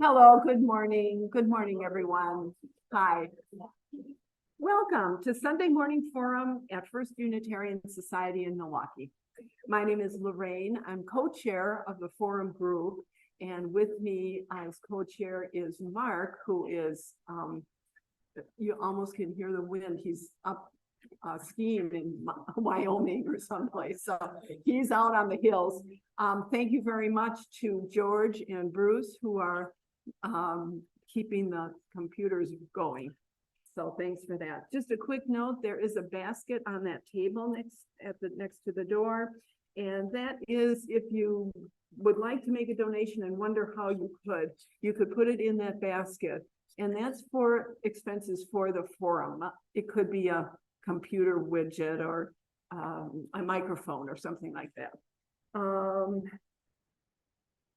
Hello, good morning. Good morning, everyone. Hi. Welcome to Sunday Morning Forum at First Unitarian Society in Milwaukee. My name is Lorraine. I'm co-chair of the forum group, and with me as co-chair is Mark, who is, you almost can hear the wind. He's up skiing in Wyoming or someplace, so he's out on the hills. Thank you very much to George and Bruce, who are keeping the computers going. So thanks for that. Just a quick note, there is a basket on that table next to the door. And that is, if you would like to make a donation and wonder how you could put it in that basket. And that's for expenses for the forum. It could be a computer widget or a microphone or something like that. And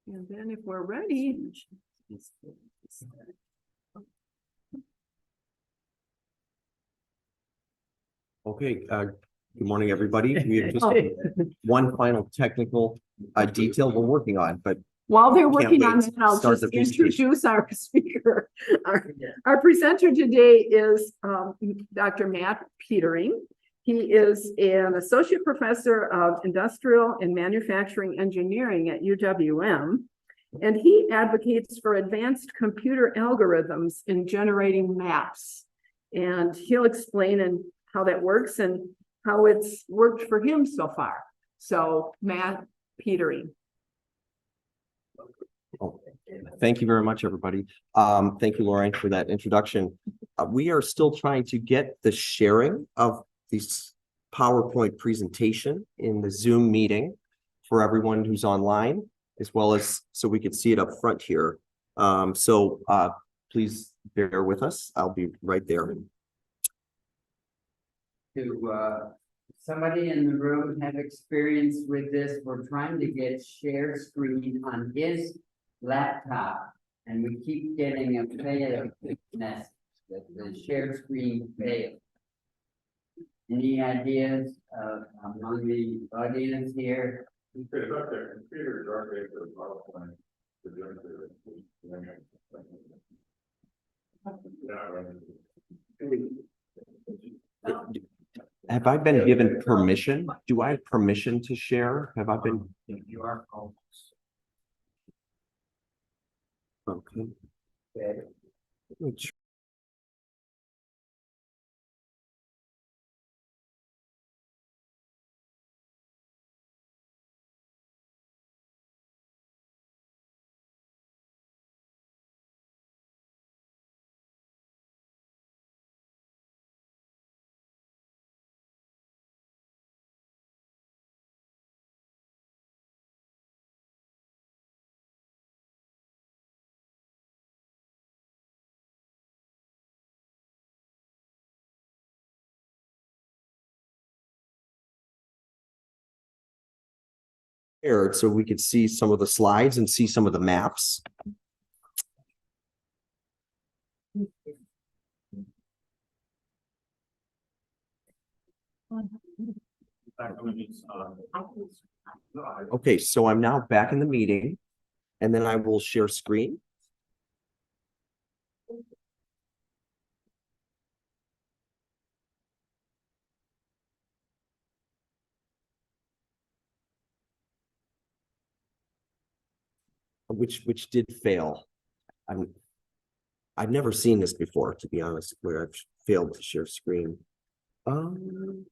then if we're ready. Okay, good morning, everybody. We have just one final technical detail we're working on, but while they're working on that, I'll Start just the introduce our speaker. Our presenter today is Dr. Matt Petering. He is an associate professor of industrial and manufacturing engineering at UW-M. And he advocates for advanced computer algorithms in generating maps. And he'll explain how that works and how it's worked for him so far. So, Matt Petering. Thank you very much, everybody. Thank you, Lorraine, for that introduction. We are still trying to get the sharing of this PowerPoint presentation in the Zoom meeting for everyone who's online, as well as so we could see it up front here. Please bear with us. I'll be right there. To somebody in the room have experience with this, we're trying to get share screen on his laptop, and we keep getting a fail message that the share screen failed. Any ideas among the audience here? Computers are ready for PowerPoint. Have I been given permission? Do I have permission to share? Have I been? You are almost. Okay. So we could see some of the slides and see some of the maps. Okay, so I'm now back in the meeting, and then I will share screen. Which did fail. I've never seen this before, to be honest, where I've failed to share screen. You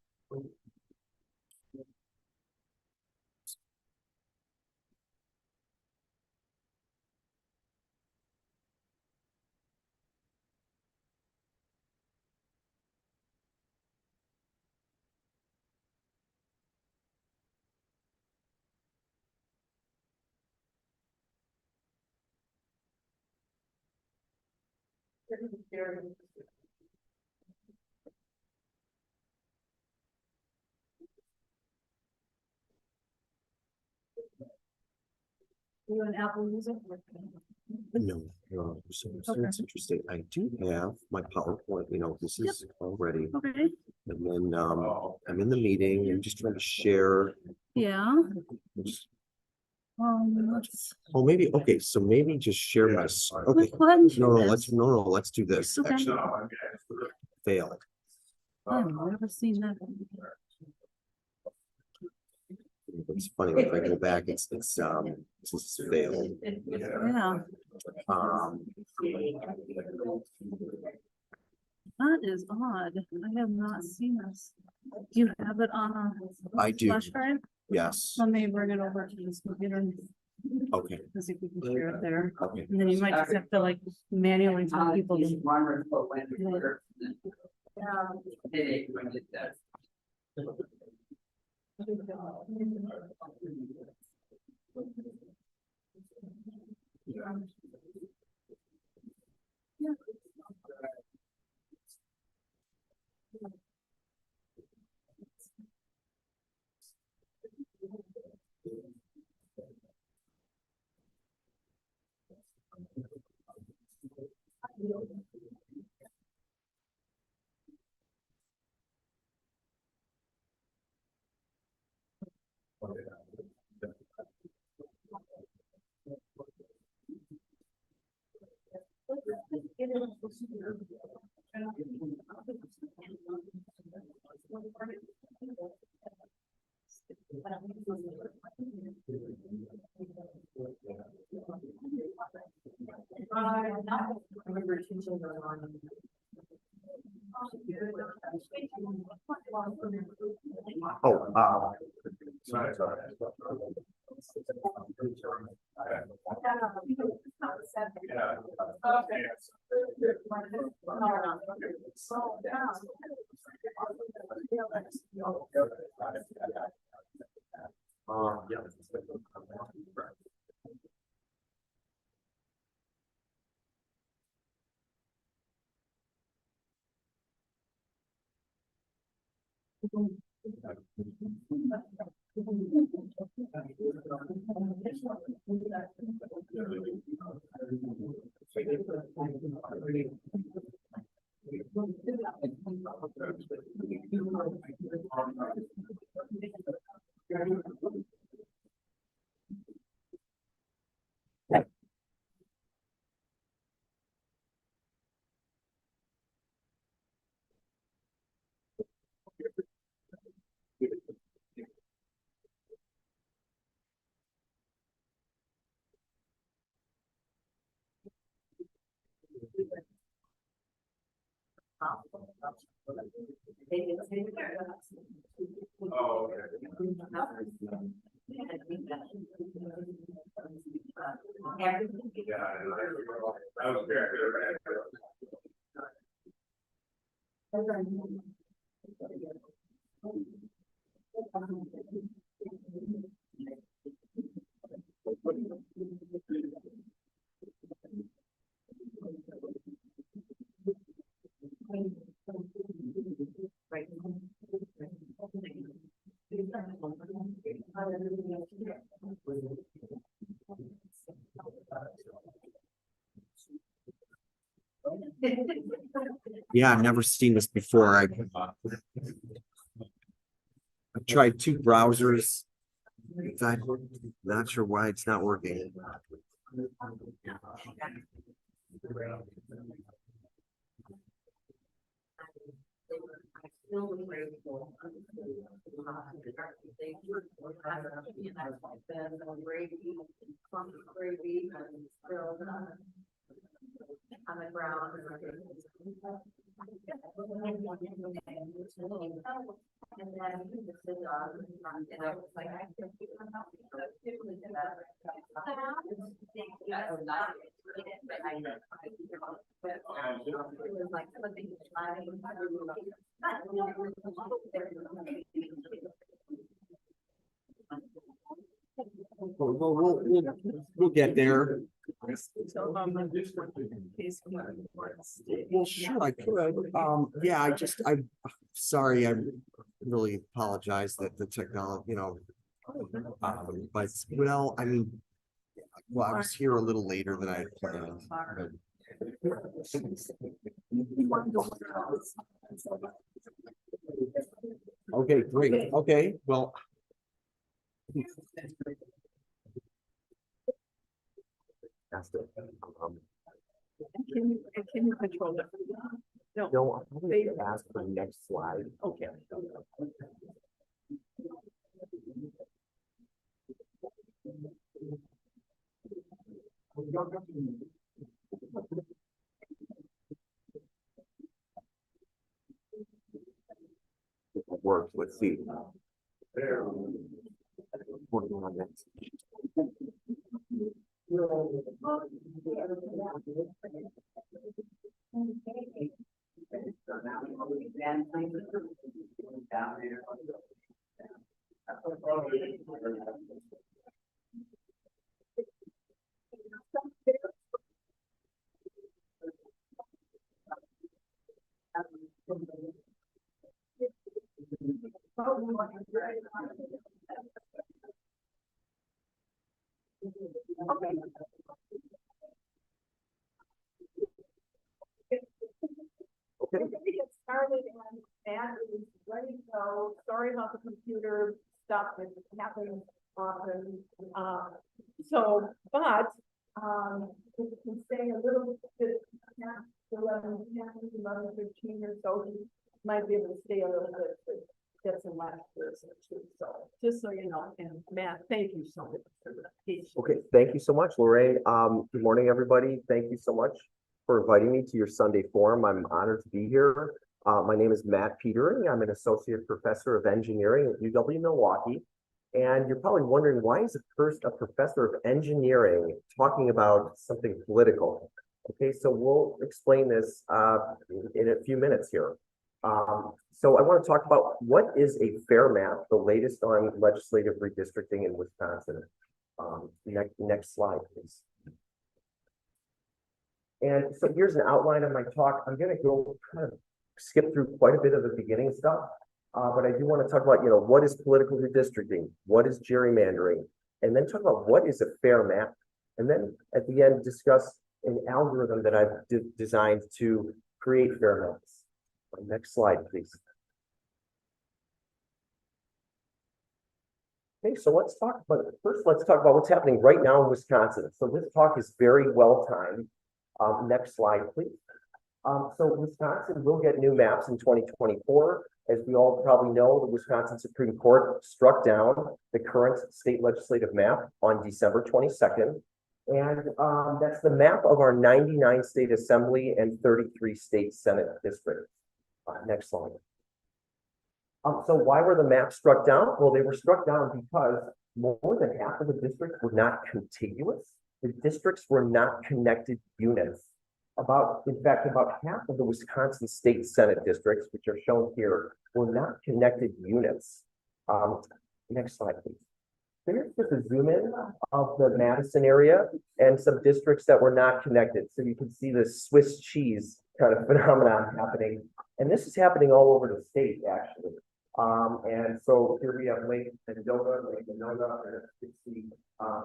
an Apple user? No, so it's interesting. I do have my PowerPoint, this is already, Okay. and then I'm in the meeting and just trying to share. Yeah. Let's, Oh, maybe, okay, so maybe just share my, okay. let's go ahead and No, do let's, this. no, let's do this. Okay. Actually, fail. I've never seen that. It's funny, if I go back, it's failed. Yeah, Um, that is odd. I have not seen this. Do you have it on a I do, flash drive? yes, Let me bring it over to this computer and okay, see if we can share it there. okay. And then you might just have to like manually tell people. These to- wonderful when we're- Headache when it does. Oh, Sorry. Yeah. yeah. Oh, okay. Yeah. I was very good. Yeah, I've never seen this before. I've tried two browsers. I'm not sure why it's not working. On the ground. And then the dog, and I was like, I can't keep them out. It was like flipping. We'll get there. Well, sure, I could. Yeah, I'm sorry, I really apologize that the technology, but, well, I mean, well, I was here a little later than I had planned. Okay, great. Okay, well. Fantastic. Can you control it? No, No, I'm going to ask for the next slide. okay. Works. Let's see. Working on that. We're gonna get started and Matt is ready to go. Sorry about the computer stuff that happens often. If you can stay a little bit past 11:15 or so, you might be able to stay a little bit to get some last words or two. So just so you know, and Matt, thank you so much for the patience. Okay, thank you so much, Lorraine. Good morning, everybody. Thank you so much for inviting me to your Sunday forum. I'm honored to be here. My name is Matt Petering. I'm an associate professor of engineering at UW-Milwaukee. And you're probably wondering, why is a professor of engineering talking about something political? Okay, so we'll explain this in a few minutes here. So I want to talk about what is a fair map, the latest on legislative redistricting in Wisconsin. Next slide, please. And so here's an outline of my talk. I'm going to go kind of skip through quite a bit of the beginning stuff. But I do want to talk about, what is political redistricting? What is gerrymandering? And then talk about what is a fair map. And then at the end, discuss an algorithm that I've designed to create fair maps. Next slide, please. Okay, so let's talk about what's happening right now in Wisconsin. So this talk is very well timed. Next slide, please. So Wisconsin will get new maps in 2024. As we all probably know, the Wisconsin Supreme Court struck down the current state legislative map on December 22nd. And that's the map of our 99 state assembly and 33 state Senate districts. Next slide. So why were the maps struck down? Well, they were struck down because more than half of the districts were not contiguous. The districts were not connected units. In fact, about half of the Wisconsin State Senate districts, which are shown here, were not connected units. Next slide, please. So here's just a zoom in of the Madison area and some districts that were not connected. So you can see the Swiss cheese kind of phenomenon happening. And this is happening all over the state, actually. And so here we have Lake Mendota, and you can see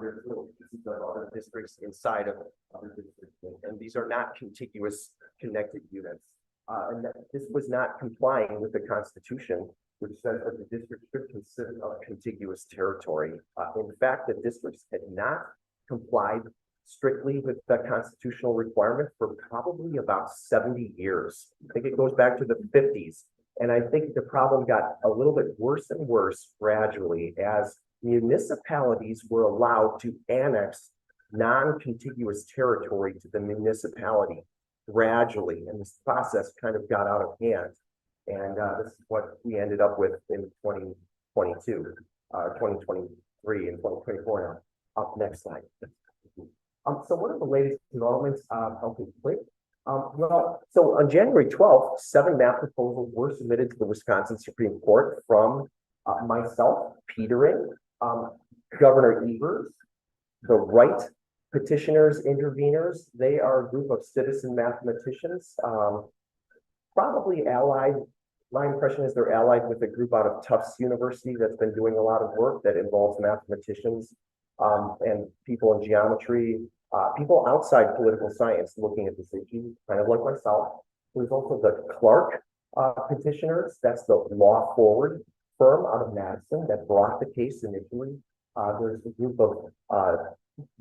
there's little pieces of other districts inside of other districts, and these are not contiguous connected units. And this was not complying with the Constitution, which says that the district should consist of contiguous territory. In fact, the districts had not complied strictly with the constitutional requirement for probably about 70 years. I think it goes back to the 50s. And I think the problem got a little bit worse and worse gradually as municipalities were allowed to annex non-contiguous territory to the municipality gradually. And this process kind of got out of hand. And this is what we ended up with in 2022, 2023, and 2024 now. Up next slide. So what are the latest developments? Okay, great. So on January 12th, 7 map proposals were submitted to the Wisconsin Supreme Court from myself, Petering, Governor Evers, the right petitioners, interveners. They are a group of citizen mathematicians, probably allied. My impression is they're allied with a group out of Tufts University that's been doing a lot of work that involves mathematicians and people in geometry. People outside political science looking at this issue, kind of like myself. There's also the Clark petitioners. That's the Law Forward firm out of Madison that brought the case initially. There's a group of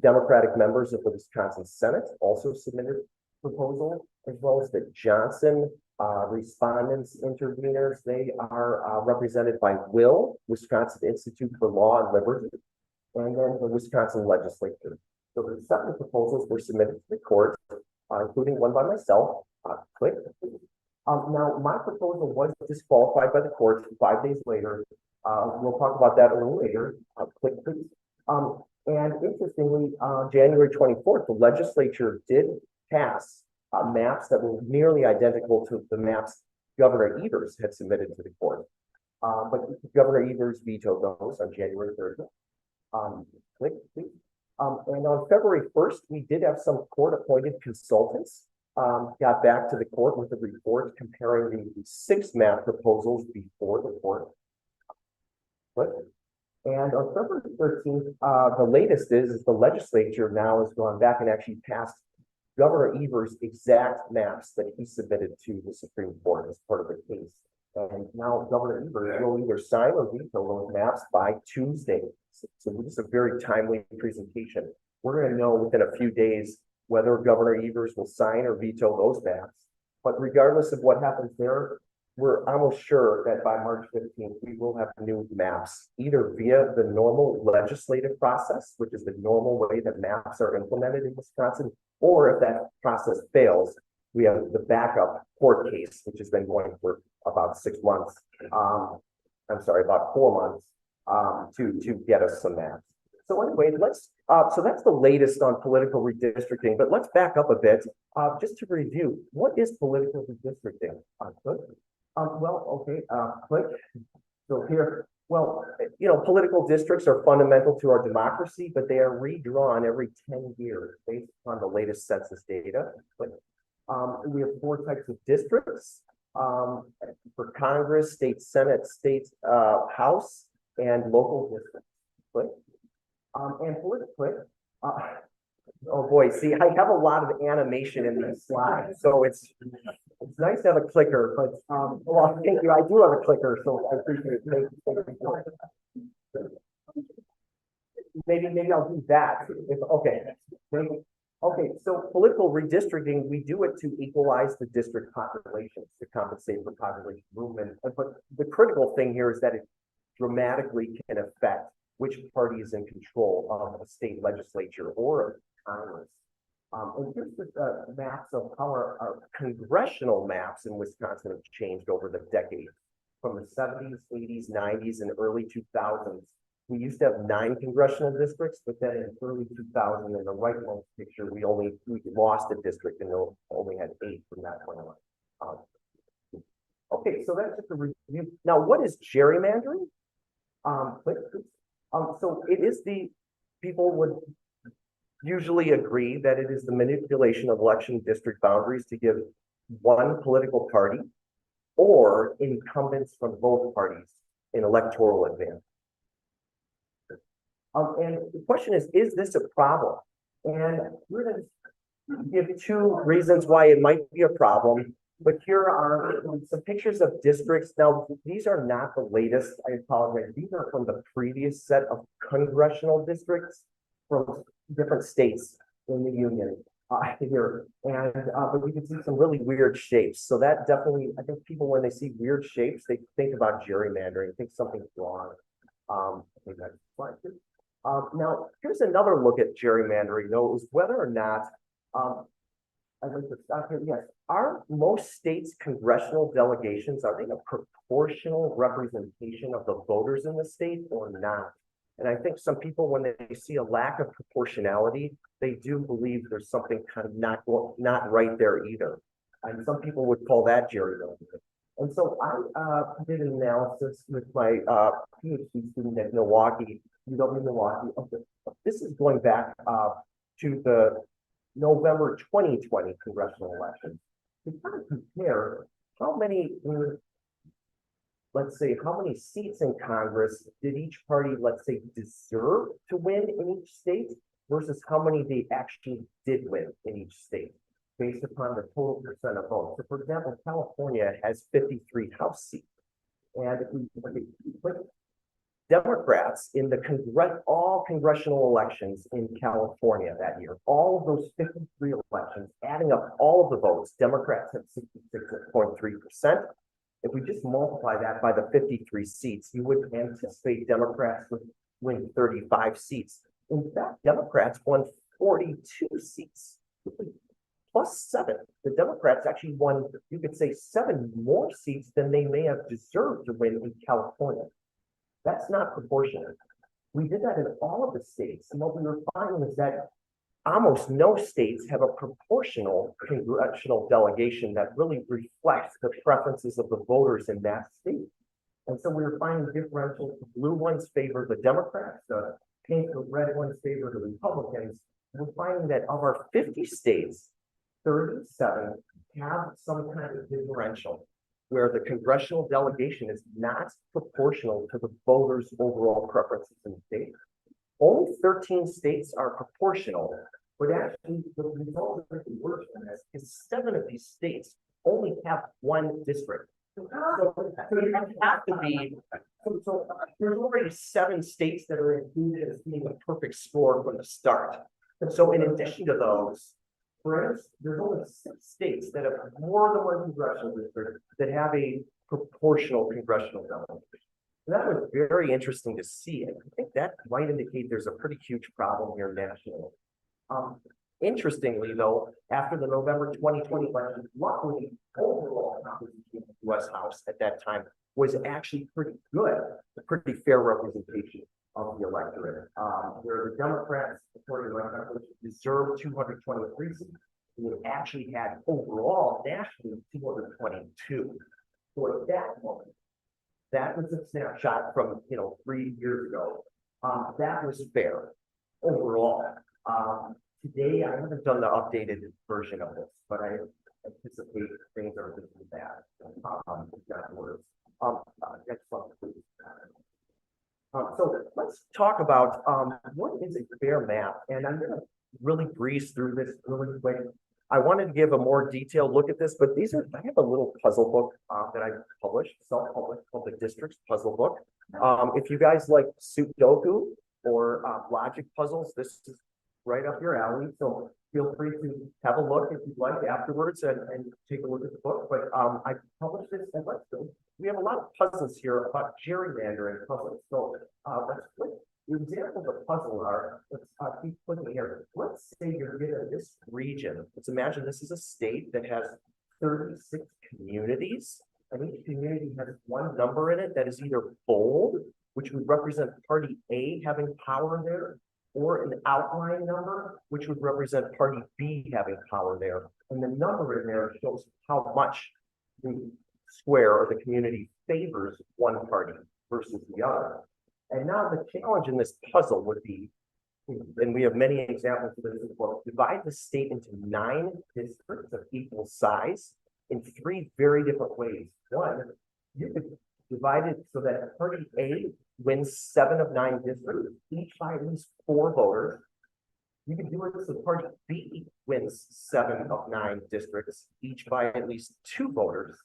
Democratic members of the Wisconsin Senate also submitted proposal, as well as the Johnson respondents, interveners. They are represented by Will, Wisconsin Institute for Law and Liberty, and then the Wisconsin legislature. So the 7 proposals were submitted to the court, including one by myself. Click. Now, my proposal was disqualified by the court 5 days later. We'll talk about that a little later. Click, please. And interestingly, January 24th, the legislature did pass maps that were nearly identical to the maps Governor Evers had submitted to the court. But Governor Evers vetoed those on January 3rd. Click, please. And on February 1st, we did have some court-appointed consultants got back to the court with a report comparing the 6 map proposals before the court. Click. And on February 13th, the latest is the legislature now has gone back and actually passed Governor Evers' exact maps that he submitted to the Supreme Court as part of the case. And now Governor Evers will either sign or veto those maps by Tuesday. So this is a very timely presentation. We're going to know within a few days whether Governor Evers will sign or veto those maps. But regardless of what happens there, we're almost sure that by March 15th, we will have new maps, either via the normal legislative process, which is the normal way that maps are implemented in Wisconsin, or if that process fails, we have the backup court case, which has been going for about 6 months. About 4 months to get us some maps. So anyway, so that's the latest on political redistricting, but let's back up a bit, just to review, what is political redistricting? Click. So here, political districts are fundamental to our democracy, but they are redrawn every 10 years based on the latest census data. We have 4 types of districts for Congress, state Senate, state House, and local districts. And politically, oh boy, see, I have a lot of animation in these slides, so it's nice to have a clicker, but well, thank you. I do have a clicker, so I appreciate it. Maybe I'll do that. Okay, so political redistricting, we do it to equalize the district populations to compensate for population movement. But the critical thing here is that it dramatically can affect which party is in control of a state legislature or Congress. And here's the maps of how our congressional maps in Wisconsin have changed over the decades. From the 70s, 80s, 90s, and early 2000s. We used to have 9 congressional districts, but then in early 2000, in the rightmost picture, we lost a district and only had 8 from that point on. Okay, so that's just a review. Now, what is gerrymandering? So it is people would usually agree that it is the manipulation of election district boundaries to give one political party or incumbents from both parties an electoral advantage. And the question is this a problem? And we're going to give 2 reasons why it might be a problem. But here are some pictures of districts. Now, these are not the latest, I apologize. These are from the previous set of congressional districts from different states in the union here. And but we can see some really weird shapes. So that definitely, I think people, when they see weird shapes, they think about gerrymandering, think something's wrong. Now, here's another look at gerrymandering, though, it was whether or not I'd like to stop here. Yes, are most states' congressional delegations, are they a proportional representation of the voters in the state or not? And I think some people, when they see a lack of proportionality, they do believe there's something kind of not right there either. And some people would call that gerrymandering. And so I did an analysis with my PhD student at Milwaukee, UW-Milwaukee. This is going back to the November 2020 congressional election. To kind of compare how many, let's say, how many seats in Congress did each party, let's say, deserve to win in each state versus how many they actually did win in each state based upon the total percent of votes. So for example, California has 53 House seats. And if we Democrats in the all congressional elections in California that year, all of those 53 elections, adding up all of the votes, Democrats had 66.3%. If we just multiply that by the 53 seats, you would anticipate Democrats would win 35 seats. In fact, Democrats won 42 seats, plus 7. The Democrats actually won, you could say, 7 more seats than they may have deserved to win in California. That's not proportionate. We did that in all of the states, and what we were finding is that almost no states have a proportional congressional delegation that really reflects the preferences of the voters in that state. And so we were finding differentials. The blue ones favor the Democrats, the pink or red ones favor the Republicans. We're finding that of our 50 states, 37 have some kind of differential where the congressional delegation is not proportional to the voters' overall preferences in the state. Only 13 states are proportional, but actually the result of the worst in this is 7 of these states only have 1 district. So you have to be, so there's already 7 states that are included as being a perfect score from the start. And so in addition to those, for instance, there's only 6 states that have more than 1 congressional district that have a proportional congressional delegation. And that was very interesting to see. And I think that might indicate there's a pretty huge problem here nationally. Interestingly, though, after the November 2020 election, luckily, overall composition of the U.S. House at that time was actually pretty good, a pretty fair representation of the electorate, where the Democrats, according to my deserved 223 seats, we actually had overall nationally 222. So at that moment, that was a snapshot from 3 years ago. That was fair overall. Today, I haven't done the updated version of this, but I anticipate things are just as bad. Next slide, please. So let's talk about what is a fair map, and I'm going to really breeze through this really quick. I wanted to give a more detailed look at this, but I have a little puzzle book that I published, self-published, called the Districts Puzzle Book. If you guys like Sudoku or logic puzzles, this is right up your alley. So feel free to have a look if you'd like afterwards and take a look at the book. But I published this, and we have a lot of puzzles here about gerrymandering puzzles. So let's put the examples of puzzle are, let's keep putting here. Let's say you're given this region. Let's imagine this is a state that has 36 communities, and each community has 1 number in it that is either bold, which would represent party A having power there, or an outline number, which would represent party B having power there. And the number in there shows how much the square or the community favors one party versus the other. And now the challenge in this puzzle would be, and we have many examples of this as well, divide the state into 9 districts of equal size in 3 very different ways. One, you could divide it so that party A wins 7 of 9 districts, each by at least 4 voters. You can do it so party B wins 7 of 9 districts, each by at least 2 voters.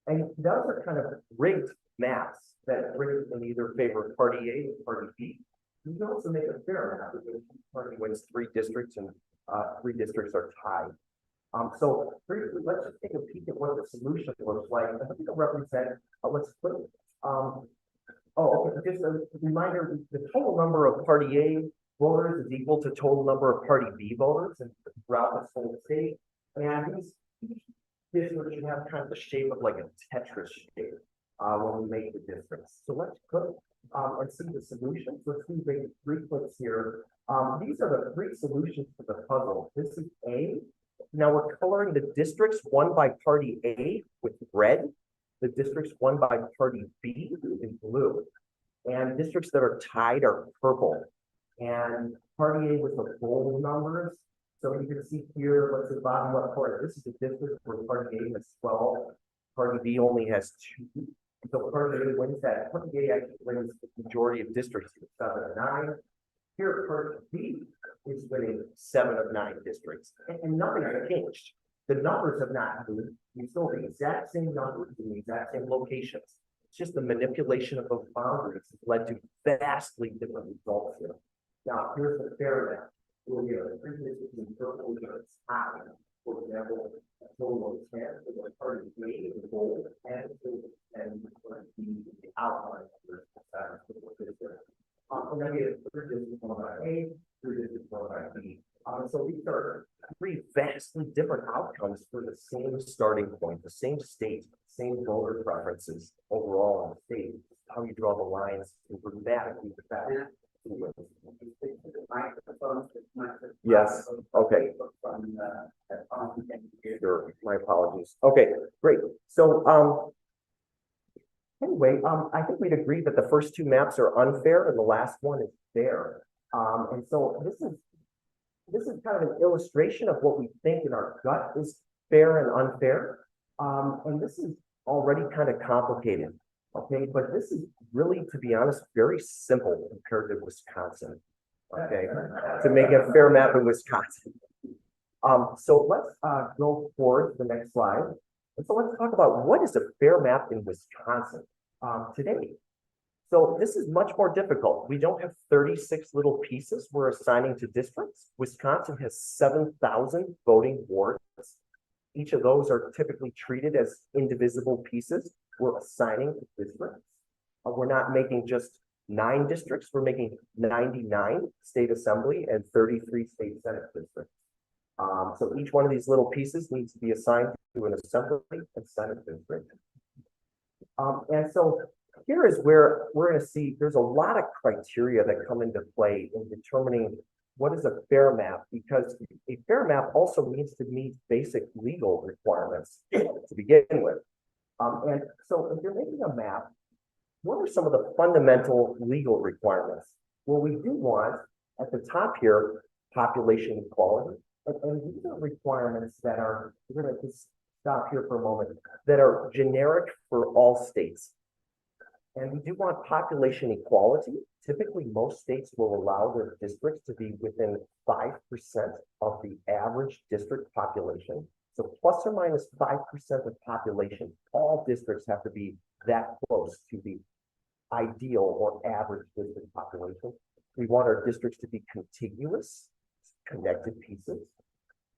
And those are kind of rigged maps that rig in either favor of party A or party B. You can also make a fair map if each party wins 3 districts and 3 districts are tied. So briefly, let's just take a peek at what the solution looks like. I think it'll represent, let's put okay, just a reminder, the total number of party A voters is equal to total number of party B voters and throughout this whole state. And these districts should have kind of the shape of like a Tetris shape when we make the districts. So let's click and see the solutions. Let's do 3 clicks here. These are the 3 solutions to the puzzle. This is A. Now we're coloring the districts won by party A with red, the districts won by party B in blue, and districts that are tied are purple. And party A with the bold numbers. So you can see here, what's the bottom left corner? This is a district where party A has 12, party B only has 2. So party A wins that. Party A actually wins the majority of districts, 7 and 9. Here, party B is winning 7 of 9 districts, and nothing has changed. The numbers have not moved. We still have the exact same numbers in the exact same locations. It's just the manipulation of those boundaries has led to vastly different results here. Now, here's the fair map. We'll get a between purple and high. For example, a total of 10, the part of the green, the gold, and the outline of the and then we have third district one by A, third district one by B. So these are three vastly different outcomes for the same starting point, the same state, same voter preferences overall in the state. How you draw the lines is dramatically different. Yes, okay. Sure, my apologies. Okay, great. So, anyway, I think we'd agree that the first two maps are unfair and the last one is fair. And so this is kind of an illustration of what we think in our gut is fair and unfair. And this is already kind of complicated. Okay, but this is really, to be honest, very simple compared to Wisconsin. Okay, to make a fair map in Wisconsin. So let's go forward to the next slide. And so let's talk about what is a fair map in Wisconsin today. So this is much more difficult. We don't have 36 little pieces we're assigning to districts. Wisconsin has 7,000 voting wards. Each of those are typically treated as indivisible pieces. We're assigning to districts. We're not making just 9 districts. We're making 99 state assembly and 33 state senate districts. So each one of these little pieces needs to be assigned to an assembly and senate district. And so here is where we're going to see there's a lot of criteria that come into play in determining what is a fair map, because a fair map also needs to meet basic legal requirements to begin with. And so if you're making a map, what are some of the fundamental legal requirements? Well, we do want at the top here, population equality. And these are requirements that are, we're going to just stop here for a moment, that are generic for all states. And we do want population equality. Typically, most states will allow their districts to be within 5% of the average district population. So plus or minus 5% of population, all districts have to be that close to the ideal or average district population. We want our districts to be contiguous, connected pieces.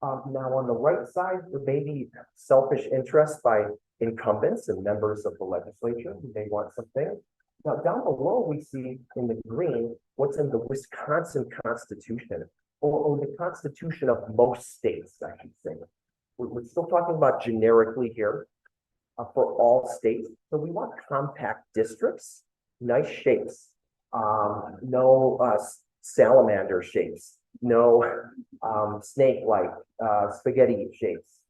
Now on the right side, there may be selfish interest by incumbents and members of the legislature who may want something. Now down below, we see in the green, what's in the Wisconsin Constitution, or the Constitution of most states, I should say. We're still talking about generically here for all states. So we want compact districts, nice shapes, no salamander shapes, no snake-like spaghetti shapes.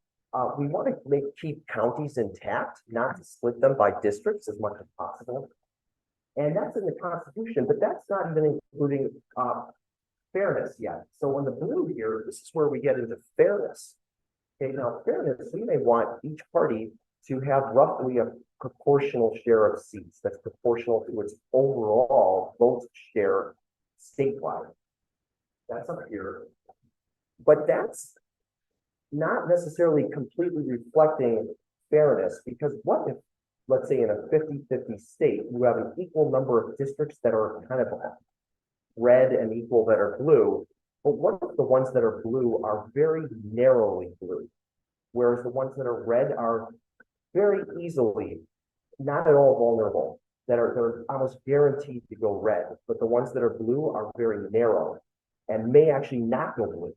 We want to keep counties intact, not to split them by districts as much as possible. And that's in the Constitution, but that's not even including fairness yet. So in the blue here, this is where we get into fairness. Okay, now fairness, we may want each party to have roughly a proportional share of seats that's proportional to its overall vote share statewide. That's up here. But that's not necessarily completely reflecting fairness, because what if, let's say in a 50-50 state, you have an equal number of districts that are kind of red and equal that are blue, but what if the ones that are blue are very narrowly blue, whereas the ones that are red are very easily, not at all vulnerable, that are they're almost guaranteed to go red, but the ones that are blue are very narrow and may actually not go blue.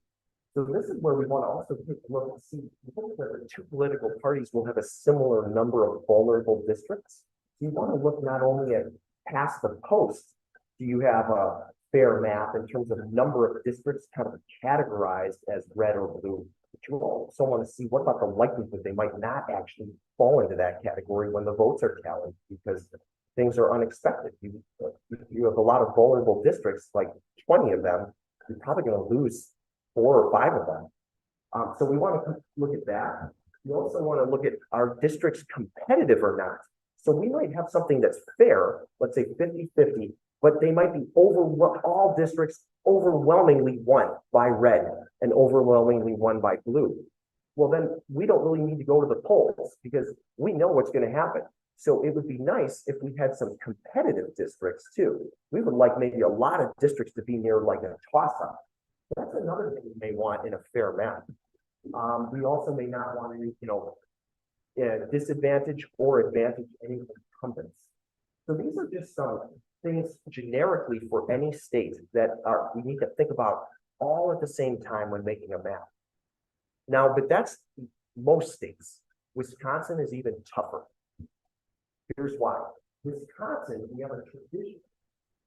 So this is where we want to also take a look and see that the two political parties will have a similar number of vulnerable districts. You want to look not only at past the post, do you have a fair map in terms of number of districts kind of categorized as red or blue, but you also want to see what about the likelihood they might not actually fall into that category when the votes are tallied, because things are unexpected. You have a lot of vulnerable districts, like 20 of them, you're probably going to lose 4 or 5 of them. So we want to look at that. We also want to look at, are districts competitive or not? So we might have something that's fair, let's say 50-50, but they might be all districts overwhelmingly won by red and overwhelmingly won by blue. Well, then we don't really need to go to the polls because we know what's going to happen. So it would be nice if we had some competitive districts too. We would like maybe a lot of districts to be near like a toss-up. That's another thing we may want in a fair map. We also may not want to, disadvantage or advantage any incumbents. So these are just some things generically for any state that we need to think about all at the same time when making a map. Now, but that's most states. Wisconsin is even tougher. Here's why. Wisconsin, we have a tradition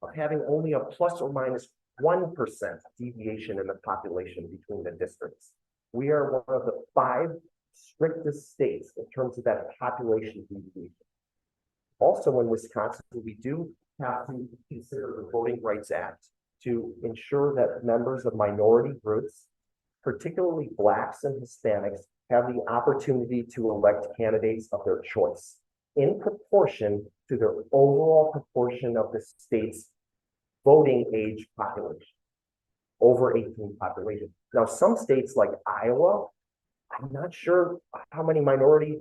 of having only a plus or minus 1% deviation in the population between the districts. We are one of the 5 strictest states in terms of that population deviation. Also in Wisconsin, we do have to consider the Voting Rights Act to ensure that members of minority groups, particularly Blacks and Hispanics, have the opportunity to elect candidates of their choice in proportion to their overall proportion of the state's voting age population, over 18 population. Now, some states like Iowa, I'm not sure how many minority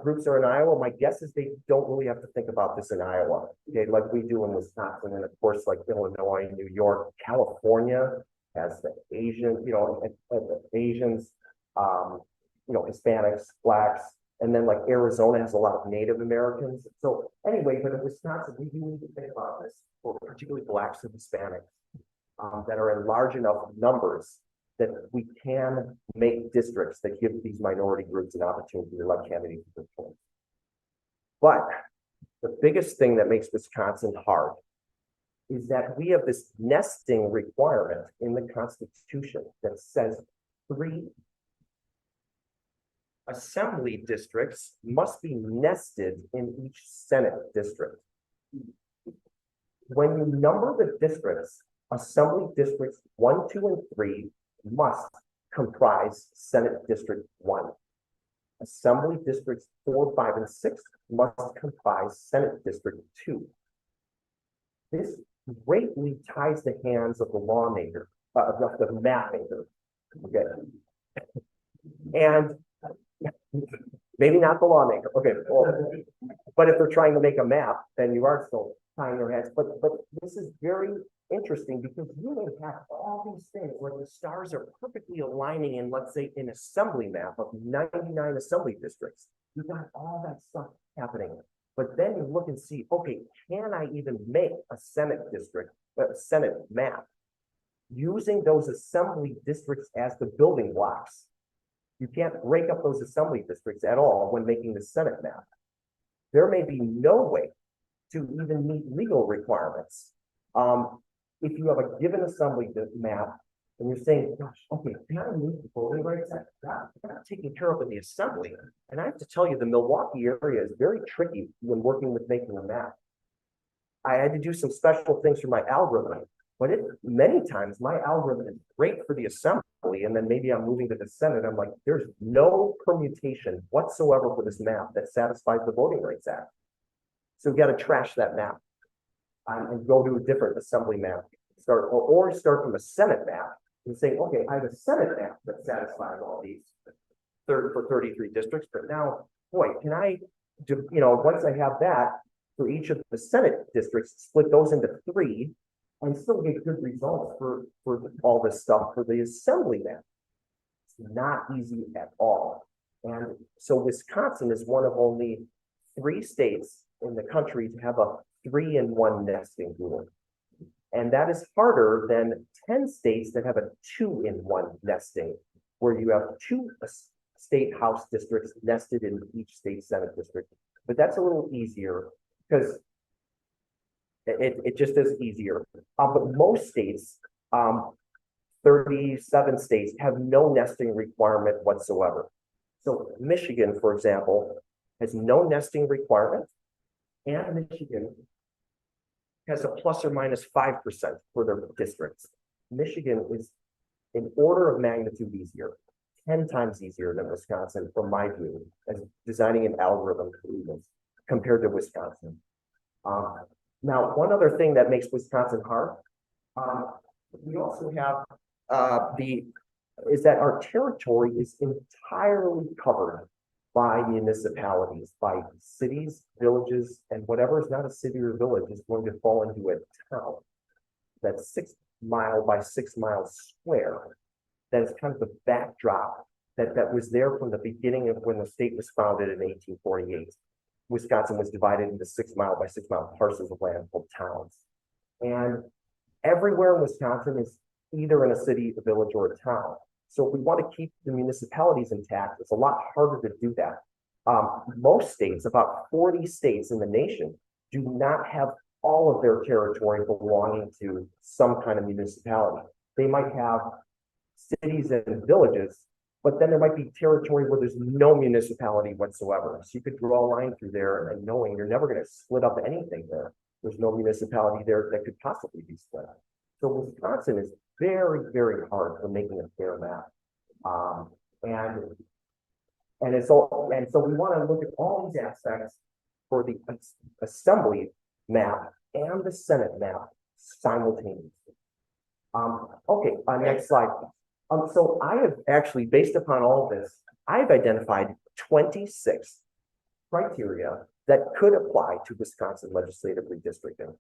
groups are in Iowa. My guess is they don't really have to think about this in Iowa, okay, like we do in Wisconsin, and of course, like Illinois, New York, California has the Asian, Asians, Hispanics, Blacks, and then like Arizona has a lot of Native Americans. So anyway, but in Wisconsin, we do need to think about this for particularly Blacks and Hispanics that are in large enough numbers that we can make districts that give these minority groups an opportunity to elect candidates of their choice. But the biggest thing that makes Wisconsin hard is that we have this nesting requirement in the Constitution that says 3 assembly districts must be nested in each Senate district. When you number the districts, assembly districts 1, 2, and 3 must comprise Senate District 1. Assembly districts 4, 5, and 6 must comprise Senate District 2. This greatly ties the hands of the lawmaker, of the map maker. Okay. And maybe not the lawmaker. Okay. Well, but if they're trying to make a map, then you are still tying their hands. But this is very interesting because you may have all these things where the stars are perfectly aligning in, let's say, an assembly map of 99 assembly districts. You've got all that stuff happening. But then you look and see, okay, can I even make a Senate district, a Senate map using those assembly districts as the building blocks? You can't break up those assembly districts at all when making the Senate map. There may be no way to even meet legal requirements. If you have a given assembly map and you're saying, gosh, okay, can I meet the voting rights act? That's not taken care of in the assembly. And I have to tell you, the Milwaukee area is very tricky when working with making a map. I had to do some special things for my algorithm, but many times my algorithm is great for the assembly, and then maybe I'm moving to the Senate. I'm like, there's no permutation whatsoever for this map that satisfies the Voting Rights Act. So we got to trash that map and go to a different assembly map. Or start from a Senate map and say, okay, I have a Senate map that satisfies all these for 33 districts, but now, boy, can I do, once I have that for each of the Senate districts, split those into 3 and still get good results for all this stuff for the assembly map. It's not easy at all. And so Wisconsin is one of only 3 states in the country to have a 3-in-1 nesting rule. And that is harder than 10 states that have a 2-in-1 nesting, where you have 2 state house districts nested in each state Senate district. But that's a little easier because it just is easier. But most states, 37 states, have no nesting requirement whatsoever. So Michigan, for example, has no nesting requirement, and Michigan has a plus or minus 5% for their districts. Michigan is an order of magnitude easier, 10 times easier than Wisconsin, from my view, as designing an algorithm compared to Wisconsin. Now, one other thing that makes Wisconsin hard, we also have is that our territory is entirely covered by municipalities, by cities, villages, and whatever is not a city or village is going to fall into a town. That's 6 mile by 6 miles square. That is kind of the backdrop that was there from the beginning of when the state was founded in 1848. Wisconsin was divided into 6 mile by 6 mile parcels of land called towns. And everywhere in Wisconsin is either in a city, a village, or a town. So if we want to keep the municipalities intact, it's a lot harder to do that. Most states, about 40 states in the nation, do not have all of their territory belonging to some kind of municipality. They might have cities and villages, but then there might be territory where there's no municipality whatsoever. So you could draw a line through there and knowing you're never going to split up anything there. There's no municipality there that could possibly be split up. So Wisconsin is very, very hard for making a fair map. And so we want to look at all these aspects for the assembly map and the Senate map simultaneously. Okay, next slide. So I have actually, based upon all of this, I've identified 26 criteria that could apply to Wisconsin legislative redistricting.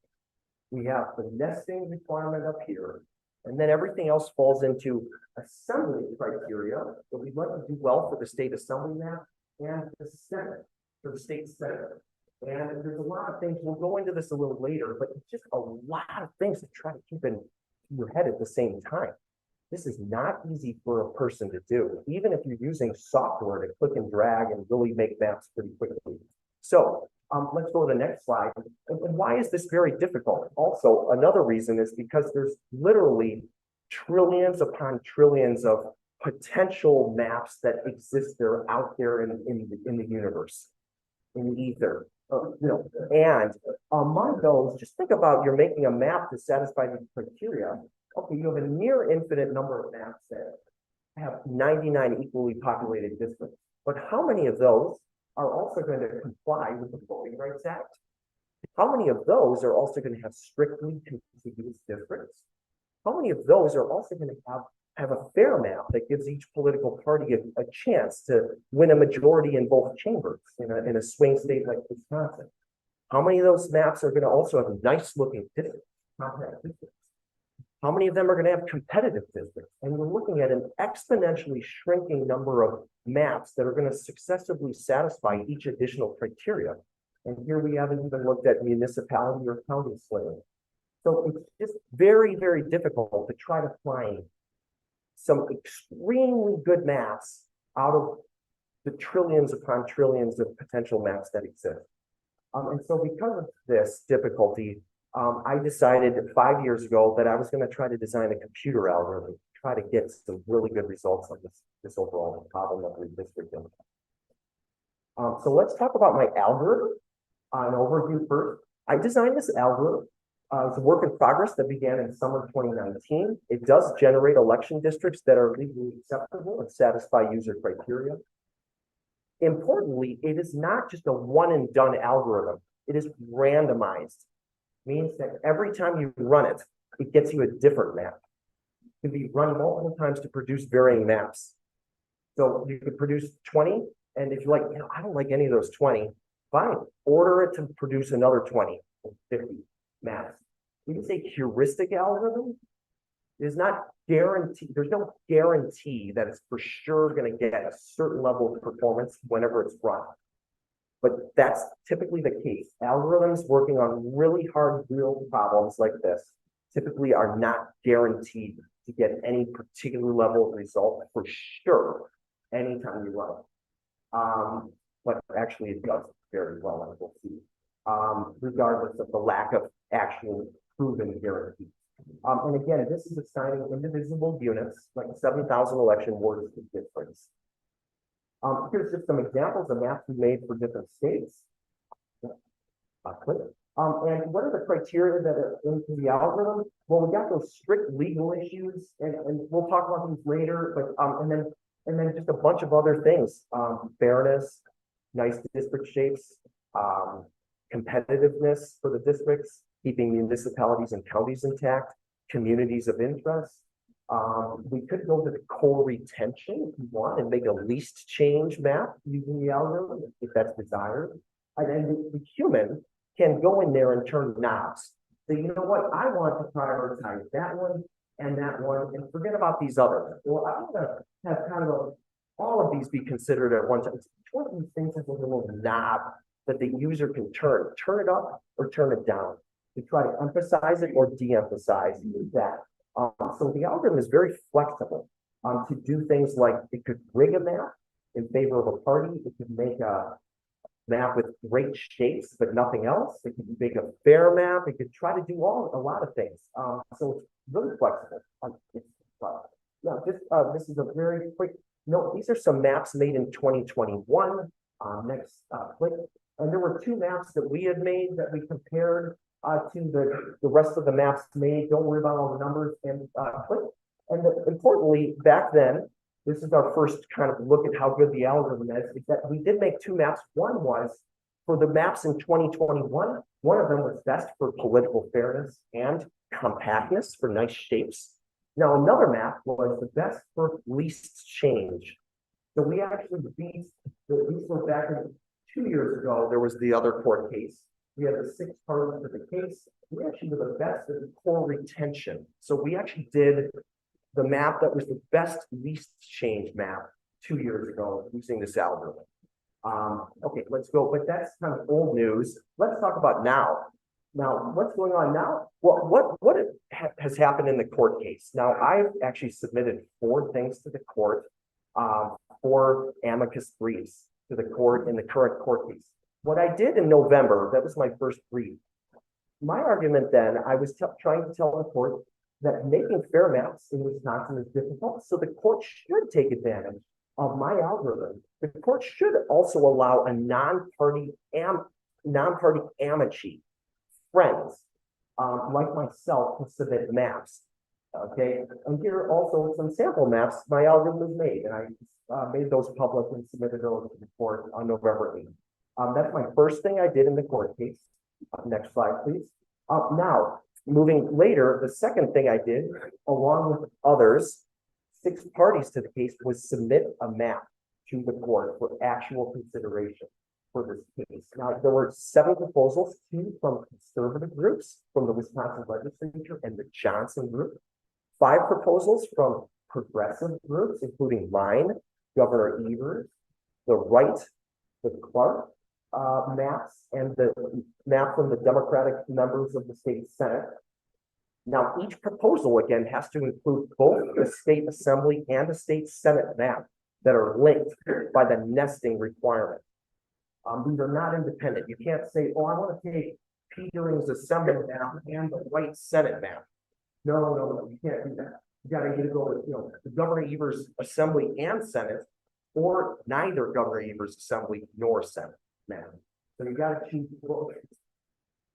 We have the nesting requirement up here, and then everything else falls into assembly criteria that we'd like to do well for the state assembly map and the Senate, for the state Senate. And there's a lot of things, we'll go into this a little later, but it's just a lot of things to try to keep in your head at the same time. This is not easy for a person to do, even if you're using software to click and drag and really make maps pretty quickly. So let's go to the next slide. And why is this very difficult? Also, another reason is because there's literally trillions upon trillions of potential maps that exist there out there in the universe, in the ether. And among those, just think about you're making a map to satisfy these criteria. Okay, you have a near infinite number of maps that have 99 equally populated districts. But how many of those are also going to comply with the Voting Rights Act? How many of those are also going to have strictly contiguous districts? How many of those are also going to have a fair map that gives each political party a chance to win a majority in both chambers in a swing state like Wisconsin? How many of those maps are going to also have nice looking districts, compact districts? How many of them are going to have competitive districts? And we're looking at an exponentially shrinking number of maps that are going to successively satisfy each additional criteria. And here we haven't even looked at municipality or county splitting. So it's just very, very difficult to try to find some extremely good maps out of the trillions upon trillions of potential maps that exist. And so because of this difficulty, I decided 5 years ago that I was going to try to design a computer algorithm to try to get some really good results on this overall problem of redistricting. So let's talk about my algorithm. An overview first. I designed this algorithm. It's a work in progress that began in summer 2019. It does generate election districts that are legally acceptable and satisfy user criteria. Importantly, it is not just a one and done algorithm. It is randomized. Means that every time you run it, it gets you a different map. It can be run multiple times to produce varying maps. So you could produce 20, and if you're like, I don't like any of those 20, fine, order it to produce another 20 or 50 maps. We can say heuristic algorithm is not guaranteed. There's no guarantee that it's for sure going to get a certain level of performance whenever it's run. But that's typically the case. Algorithms working on really hard real problems like this typically are not guaranteed to get any particular level of result for sure anytime you run it. But actually it does very well, as we'll see, regardless of the lack of actual proven guarantees. And again, this is assigning indivisible units, like 7,000 election wards to districts. Here's just some examples of maps we made for different states. And what are the criteria that are into the algorithm? Well, we got those strict legal issues, and we'll talk about these later. But and then just a bunch of other things: fairness, nice district shapes, competitiveness for the districts, keeping municipalities and counties intact, communities of interest, We could go to the core retention if you want and make a least change map using the algorithm if that's desired. And then the human can go in there and turn knobs. So you know what, I want to prioritize that one and forget about these others. Well, I'm gonna have kind of all of these be considered at one time. Each one of these things is a little knob that the user can turn it up or turn it down to try to emphasize it or de-emphasize that. So the algorithm is very flexible to do things like it could rig a map in favor of a party. It could make a map with great shapes, but nothing else. It could make a fair map. It could try to do a lot of things. So it's really flexible. Now, this is a very quick note. These are some maps made in 2021. Next click. And there were two maps that we had made that we compared to the rest of the maps made. Don't worry about all the numbers and click. And importantly, back then, this is our first kind of look at how good the algorithm is that we did make two maps. One was for the maps in 2021. One of them was best for political fairness and compactness for nice shapes. Now, another map was the best for least change. So we actually these were back in 2 years ago. There was the other court case. We had the 6 parties to the case. We actually were the best at the core retention. So we actually did the map that was the best least change map 2 years ago using this algorithm. Okay, let's go. But that's kind of old news. Let's talk about now. Now, what's going on now? Well, what has happened in the court case? Now, I've actually submitted 4 things to the court, 4 amicus briefs to the court in the current court case. What I did in November, that was my first brief. My argument then, I was trying to tell the court that making fair maps in Wisconsin is difficult, so the court should take advantage of my algorithm. The court should also allow a non-party amici, friends, like myself, to submit maps. Okay, and here are also some sample maps my algorithm has made, and I made those public and submitted those to the court on November 8th. That's my first thing I did in the court case. Next slide, please. Now, moving later, the second thing I did, along with others, 6 parties to the case, was submit a map to the court for actual consideration for this case. Now, there were 7 proposals, 2 from conservative groups, from the Wisconsin legislature and the Johnson group, 5 proposals from progressive groups, including mine, Governor Evers, the Wright, the Clark maps, and the map from the Democratic members of the state Senate. Now, each proposal, again, has to include both the state assembly and the state Senate map that are linked by the nesting requirement. These are not independent. You can't say, oh, I want to take Petering's assembly map and the White Senate map. No, you can't do that. You got to either go with, the Governor Evers assembly and Senate, or neither Governor Evers assembly nor Senate map. So you got to choose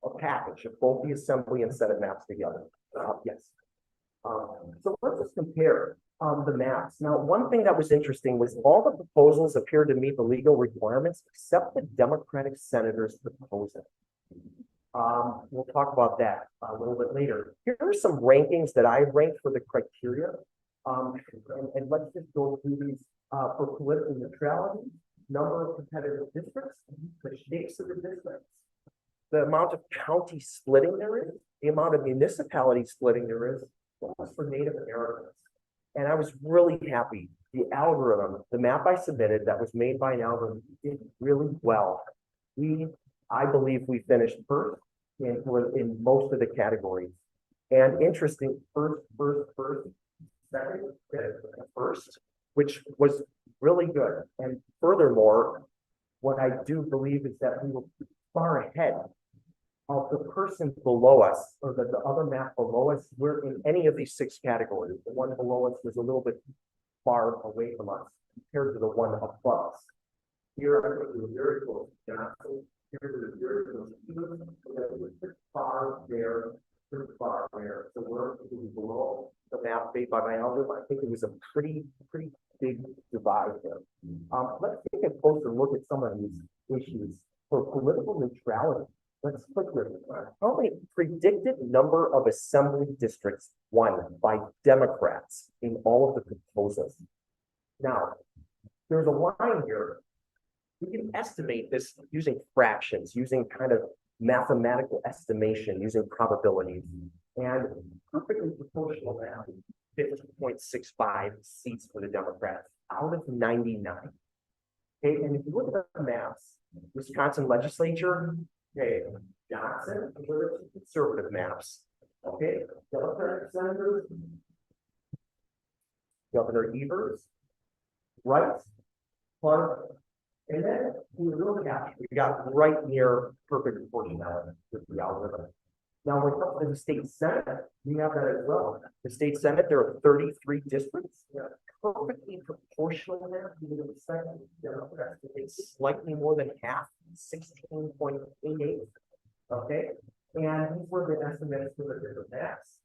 a package of both the assembly and Senate maps together. Yes. So let's just compare the maps. Now, one thing that was interesting was all the proposals appeared to meet the legal requirements except the Democratic senators' proposal. We'll talk about that a little bit later. Here are some rankings that I ranked for the criteria. And let's just go through these for political neutrality, number of competitive districts, the shapes of the districts, the amount of county splitting there is, the amount of municipality splitting there is, for Native Americans. And I was really happy. The algorithm, the map I submitted that was made by an algorithm did really well. I believe we finished first in most of the categories. And interesting, first, which was really good. And furthermore, what I do believe is that we were far ahead of the person below us, or the other map below us. We're in any of these 6 categories. The one below us was a little bit far away from us compared to the one above us. Here, I think we were very close. Here we were very close. Far there, far there. So we're below the map made by my algorithm. I think it was a pretty big divide there. Let's take a closer look at some of these issues for political neutrality. let's click here. How many predicted number of assembly districts won by Democrats in all of the proposals? Now, there's a line here. We can estimate this using fractions, using kind of mathematical estimation, using probabilities. And perfectly proportional now, 50.65 seats for the Democrats out of 99. Okay, and if you look at the maps, Wisconsin legislature, okay, Johnson, conservative maps. Okay, Democratic senators, Governor Evers, Wright, Clark, and then we really got right near perfect proportionality with the algorithm. Now, when it comes to the state senate, we have that as well. The state senate, there are 33 districts. Perfectly proportional there. It's slightly more than half, 16.88. Okay, and these were the estimates for the different maps.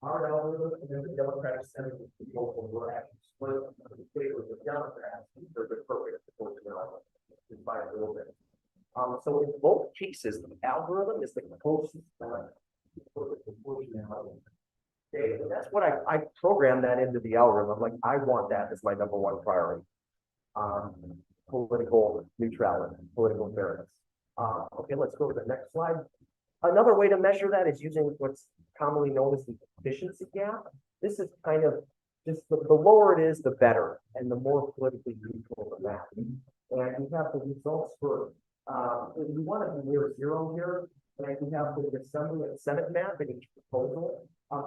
Our algorithm and then the Democratic Senate local were actually split in favor of the Democrats. They're the perfect proportionality by a little bit. So in both cases, the algorithm is the closest perfect proportionality. Okay, and that's what I programmed that into the algorithm. I'm like, I want that as my #1 priority. Political neutrality, political fairness. Okay, let's go to the next slide. Another way to measure that is using what's commonly known as the efficiency gap. This is kind of just the lower it is, the better, and the more politically neutral the map. And we have the results for, we want to be near 0 here, and we have the Assembly and Senate map in each proposal.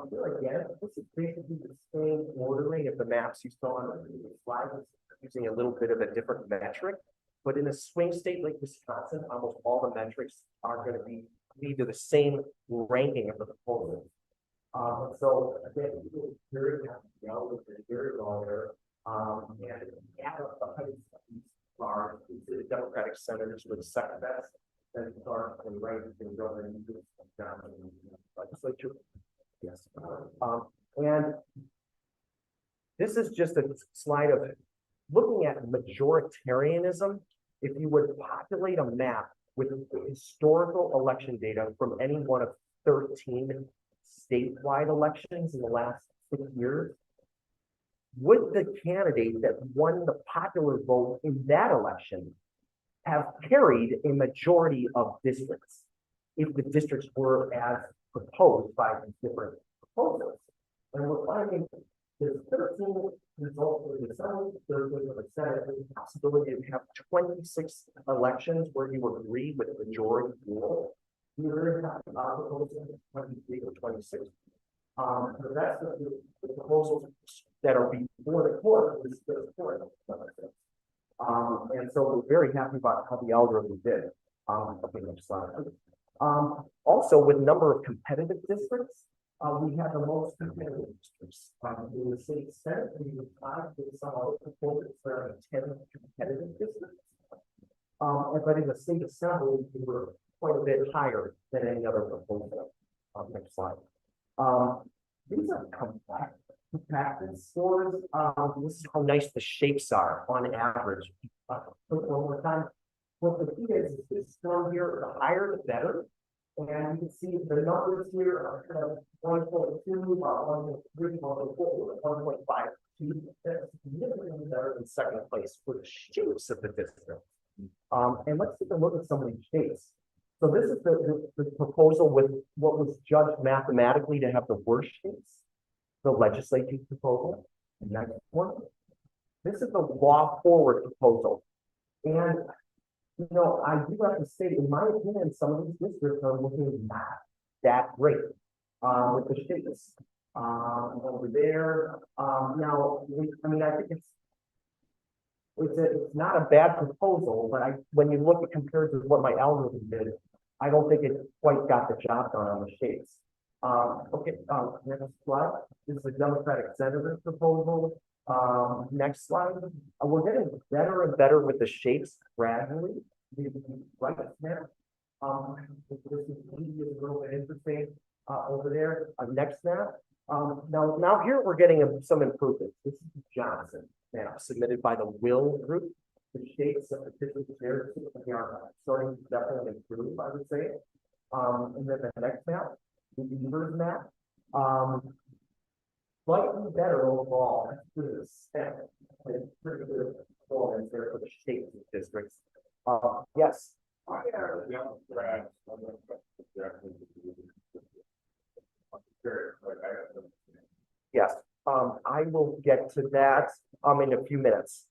Here again, this is basically the same ordering of the maps you saw on the slide, using a little bit of a different metric. But in a swing state like Wisconsin, almost all the metrics are going to lead to the same ranking of the proposal. So again, very longer, and the Democratic senators were the second best, and Clark and Wright and Governor legislature. Yes. And this is just a slide of looking at majoritarianism. If you would populate a map with historical election data from any one of 13 statewide elections in the last 6 years, would the candidate that won the popular vote in that election have carried a majority of districts if the districts were as proposed by the different proposals? And we're finding there's 13 results for the Assembly, 13 for the Senate, with the possibility to have 26 elections where you agree with the majority rule. You're going to have proposals 23 or 26. So that's the proposals that are before the court. And so we're very happy about how the algorithm did. Okay, next slide. Also, with number of competitive districts, we have the most competitive districts. In the state senate, we have 5 with some other proposals that are 10 competitive districts. But in the state assembly, we were quite a bit higher than any other proposal. Next slide. These are compacted scores. This is how nice the shapes are on average. One more time. What the key is this score here, the higher the better. And you can see the numbers here are kind of 1.2, 1.3, 1.52. That's significantly better than second place for the shapes of the district. And let's take a look at some of these shapes. So this is the proposal with what was judged mathematically to have the worst shapes, the legislative proposal. The next one. This is the law forward proposal. And you know, I do have to say, in my opinion, some of these districts are looking not that great with the shapes over there. Now, I mean, I think it's not a bad proposal, but when you look at compared to what my algorithm did, I don't think it quite got the job done on the shapes. Okay, next slide. This is the Democratic senator's proposal. Next slide. We're getting better and better with the shapes gradually. Right there. This is a little bit interesting over there. Next snap. Now here we're getting some improvements. This is Johnson map submitted by the Will group. the shapes of the different chairs are starting to definitely improve, I would say. And then the next map, the Evers map, slightly better overall. That's good. It's pretty good performance there for the shapes of districts. Yes. Yes, I will get to that, in a few minutes.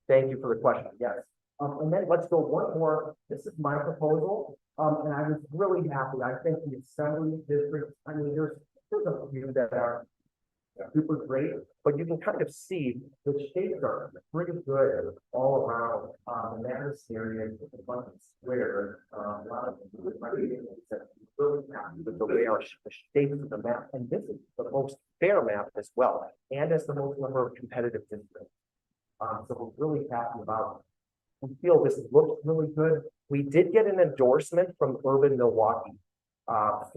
Thank you for the question, yes. And then let's go one more, this is my proposal, and I was really happy, I think the assembly districts, I mean, there's a few that are super great, but you can kind of see the shapes are pretty good all around, and that is area with a bunch of squares, a lot of really happy with the way the shape of the map, and this is the most fair map as well, and has the most number of competitive districts. So we're really happy about it. We feel this looks really good. We did get an endorsement from UW-Milwaukee,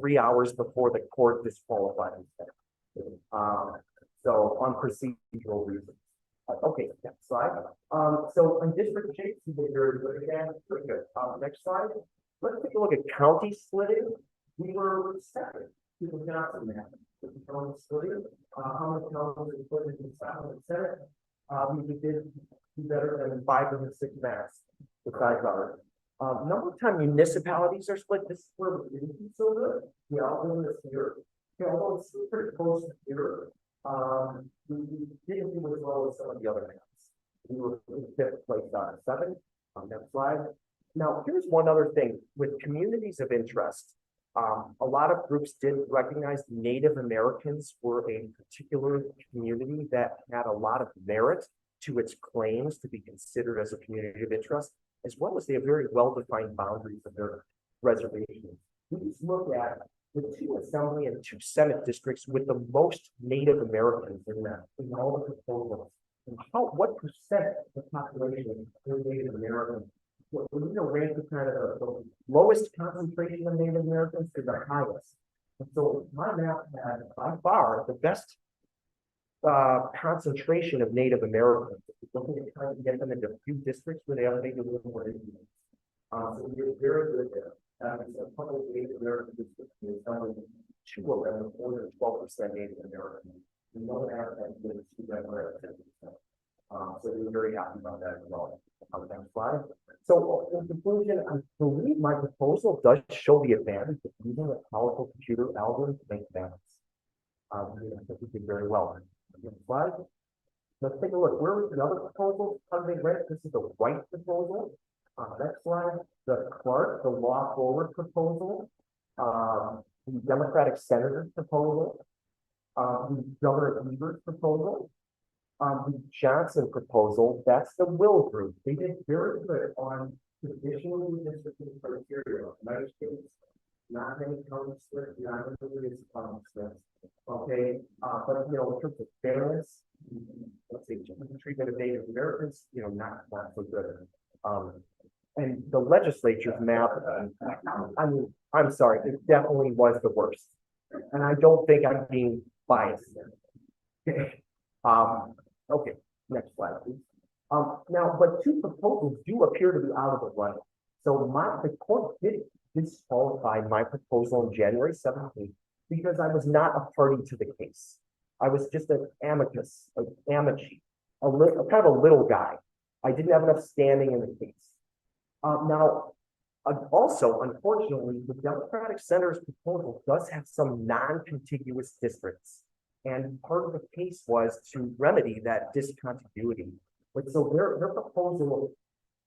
3 hours before the court disqualified us. So on procedural reasons. Okay, next slide. So on district shapes, you did very good again. Very good. Next slide. Let's take a look at county splitting. We were second. People got some that. County splitting. How many counties we put in the South and Senate? We did better than 5 of the 6 maps besides ours. Number of time municipalities are split. This is where we didn't do so good. Yeah, I'll do this here. Yeah, although it's pretty close to here. We didn't do as well as some of the other maps. We were in 5th place out of 7. Next slide. Now, here's one other thing with communities of interest. A lot of groups did recognize Native Americans were a particular community that had a lot of merit to its claims to be considered as a community of interest, as well as they have very well-defined boundaries of their reservations. We just look at the 2 assembly and 2 Senate districts with the most Native Americans in that, in all the proposals. And what percent of the population is Native American? Well, you know, rank is kind of the lowest concentration of Native Americans to the highest. And so my map had by far the best concentration of Native Americans. Looking at trying to get them into a few districts where they have maybe a little more Indians. So we did very good there. A couple of Native American districts, we found 2 of them, more than 12% Native American. We know that African is 2% American. So we were very happy about that as well. Next slide. So in conclusion, I believe my proposal does show the advantage of using a powerful computer algorithm to make maps. I think we did very well. Next slide. Let's take a look. Where was the other proposal? This is the White proposal. Next slide. The Clark, the law forward proposal. The Democratic Senator's proposal. The Governor Evers proposal. The Johnson proposal, that's the Will group. They did very good on traditional redistricting criteria. Most states, not many county splits, not many municipality splits. Okay, but you know, in terms of fairness, let's say treatment of Native Americans, you know, not so good. And the legislature's map, I mean, I'm sorry, it definitely was the worst. And I don't think I'm being biased there. Okay, next slide, please. Now, but 2 proposals do appear to be out of the running. So the court did disqualify my proposal on January 17th because I was not a party to the case. I was just an amicus, an amici, kind of a little guy. I didn't have enough standing in the case. Also, unfortunately, the Democratic Senator's proposal does have some non-contiguous districts. And part of the case was to remedy that discontinuity. But so their proposal,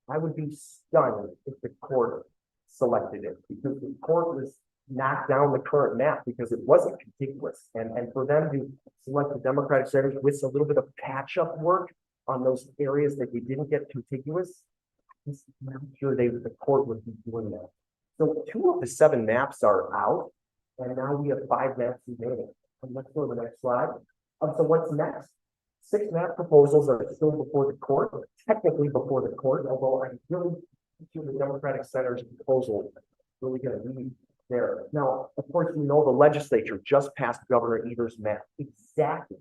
I would be stunned if the court selected it, because the court was knocked down the current map because it wasn't contiguous. And for them to select the Democratic Senators with a little bit of catch-up work on those areas that we didn't get contiguous, I'm sure the court would be doing that. So 2 of the 7 maps are out, and now we have 5 maps remaining. And let's go to the next slide. So what's next? 6 map proposals are still before the court, technically before the court, although I really feel the Democratic Senator's proposal is really going to lead there. Now, of course, you know the legislature just passed Governor Evers' map. Exactly.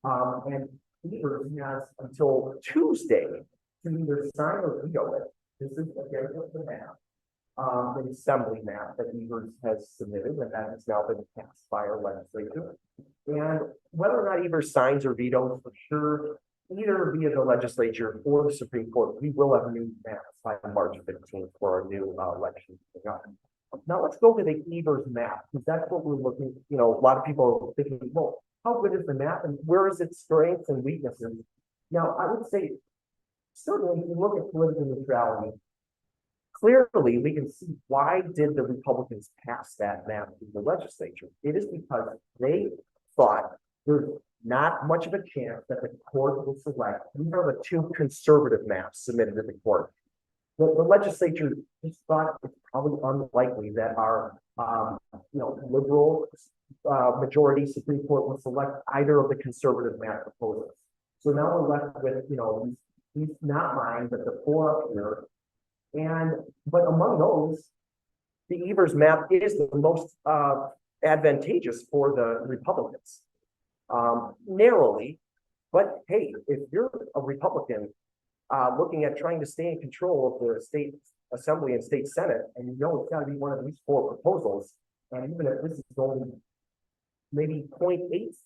And Evers has until Tuesday to to either sign or veto it. This is again the map. The assembly map that Evers has submitted, and that has now been passed by our legislature. And whether or not Evers signs or vetoes, for sure, either via the legislature or the Supreme Court, we will have new maps by March 15th for our new election. Now let's go to the Evers map, because that's what we're looking, a lot of people are thinking, well, how good is the map and where is its strengths and weaknesses? Now, I would say, certainly, if you look at political neutrality, clearly we can see why did the Republicans pass that map to the legislature. It is because they thought there's not much of a chance that the court will select. These are the two conservative maps submitted to the court. The legislature just thought it's probably unlikely that our, liberal majority Supreme Court will select either of the conservative map proposals. So now we're left with, these not mine, but the four up here. But among those, the Evers map is the most advantageous for the Republicans, narrowly. But hey, if you're a Republican looking at trying to stay in control of the state assembly and state senate, and it's got to be one of these four proposals, and even if this is only maybe 0.8 seats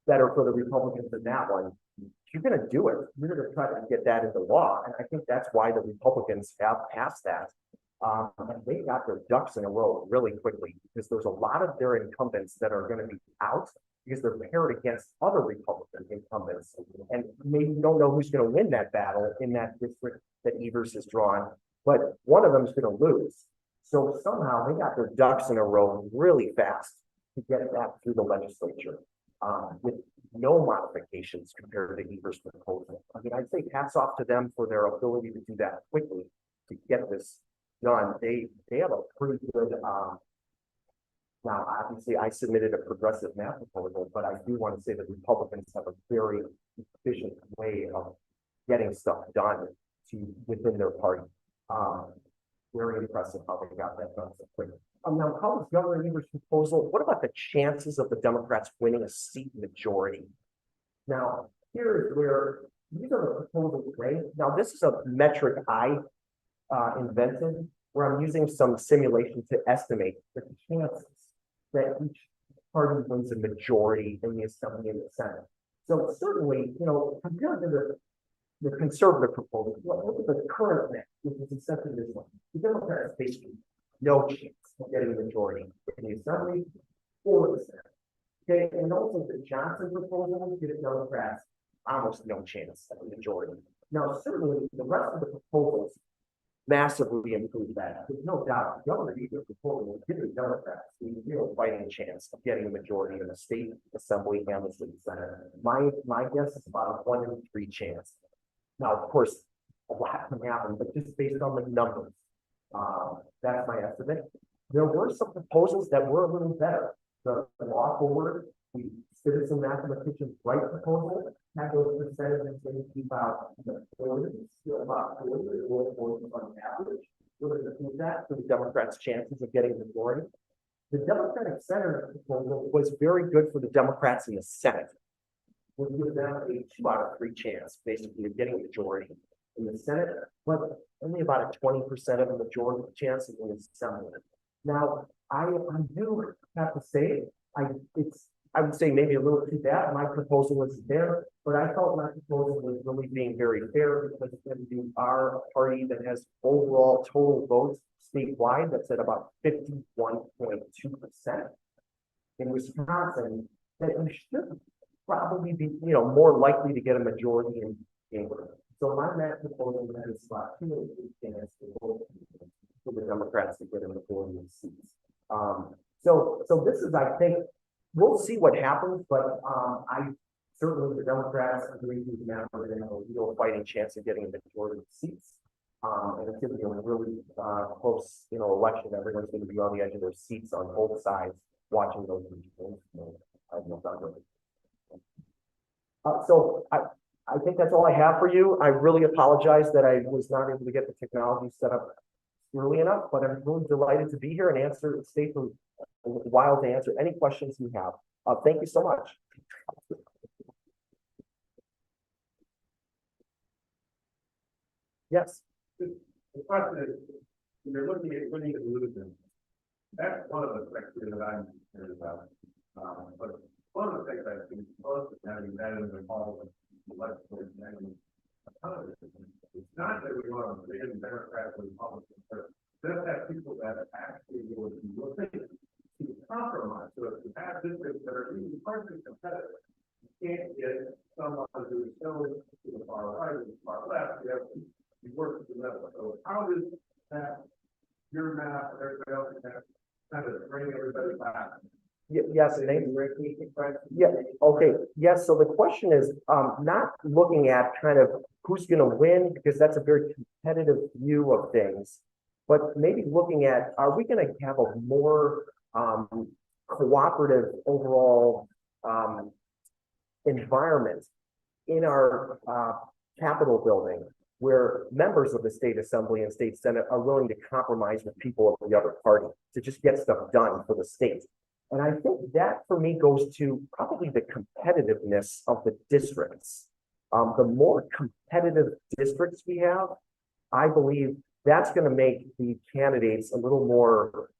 better for the Republicans than that one, you're going to do it. You're going to try to get that into law, and I think that's why the Republicans have passed that. And they got their ducks in a row really quickly, because there's a lot of their incumbents that are going to be out because they're paired against other Republican incumbents. And maybe you don't know who's going to win that battle in that district that Evers has drawn, but one of them is going to lose. So somehow they got their ducks in a row really fast to get that through the legislature with no modifications compared to Evers' proposal. I mean, I'd say hats off to them for their ability to do that quickly to get this done. They have a pretty good now obviously I submitted a progressive map proposal, but I do want to say that Republicans have a very efficient way of getting stuff done within their party. Very impressive how they got that done so quickly. Now, how is Governor Evers' proposal? What about the chances of the Democrats winning a seat majority? Now, here is where these are the proposals, right? Now, this is a metric I invented where I'm using some simulation to estimate the chances that each party wins a majority in the Assembly and the Senate. So certainly, compared to the conservative proposal, look at the current mix, which is essentially this one. The Democrats basically no chance of getting a majority in the Assembly or the Senate. Okay, and also the Johnson proposal, the Democrats almost no chance of a majority. Now, certainly the rest of the proposals massively improve that. There's no doubt. Governor Evers' proposal will give the Democrats a real fighting chance of getting a majority in the state assembly and the state senate. My guess is about a 1 in 3 chance. Now, of course, a lot can happen, but just based on the numbers, that's my estimate. There were some proposals that were a little better. The law forward, the citizen mathematicians right proposal had those percentages maybe about 40, about 40 or 40 on average. We're going to do that for the Democrats' chances of getting the majority. The Democratic Senator proposal was very good for the Democrats in the Senate. We'll give them a 2 out of 3 chance, basically, of getting a majority in the Senate, but only about a 20% of a majority chance in the Assembly. Now, I do have to say, I would say maybe a little too bad. My proposal was there, but I felt my proposal was really being very fair because it's going to be our party that has overall total votes statewide that's at about 51.2%. In Wisconsin, that we should probably be, more likely to get a majority in England. So my map proposal is about 2 chance for the Democrats to get a majority of seats. So this is, I think, we'll see what happens, but I certainly the Democrats agree with the map are going to have a real fighting chance of getting a majority of seats. And it's going to be a really close, election. Everyone's going to be on the edge of their seats on both sides, watching those regions. So I think that's all I have for you. I really apologize that I was not able to get the technology set up early enough, but I'm really delighted to be here and stay for a while to answer any questions you have. Thank you so much. Yes, The question is, when you're looking at winning and losing, that's one of the factors that I'm concerned about. But one of the things I think most of having that in the model of the legislature and it's not that we want to be in Democrats and Republicans, but just have people that actually will be looking to compromise. So if you have districts that are even partially competitive, you can't get someone who is so to the far right or the far left. You have to work with the middle. So how does that your map, everybody else can kind of bring everybody back? yes, and yeah, okay, yes, so the question is, not looking at kind of who's gonna win, because that's a very competitive view of things. But maybe looking at, are we gonna have a more, cooperative overall, environment in our, Capitol building, where members of the state assembly and state senate are willing to compromise with people of the other party to just get stuff done for the state. And I think that for me goes to probably the competitiveness of the districts. The more competitive districts we have, I believe that's going to make the candidates a little more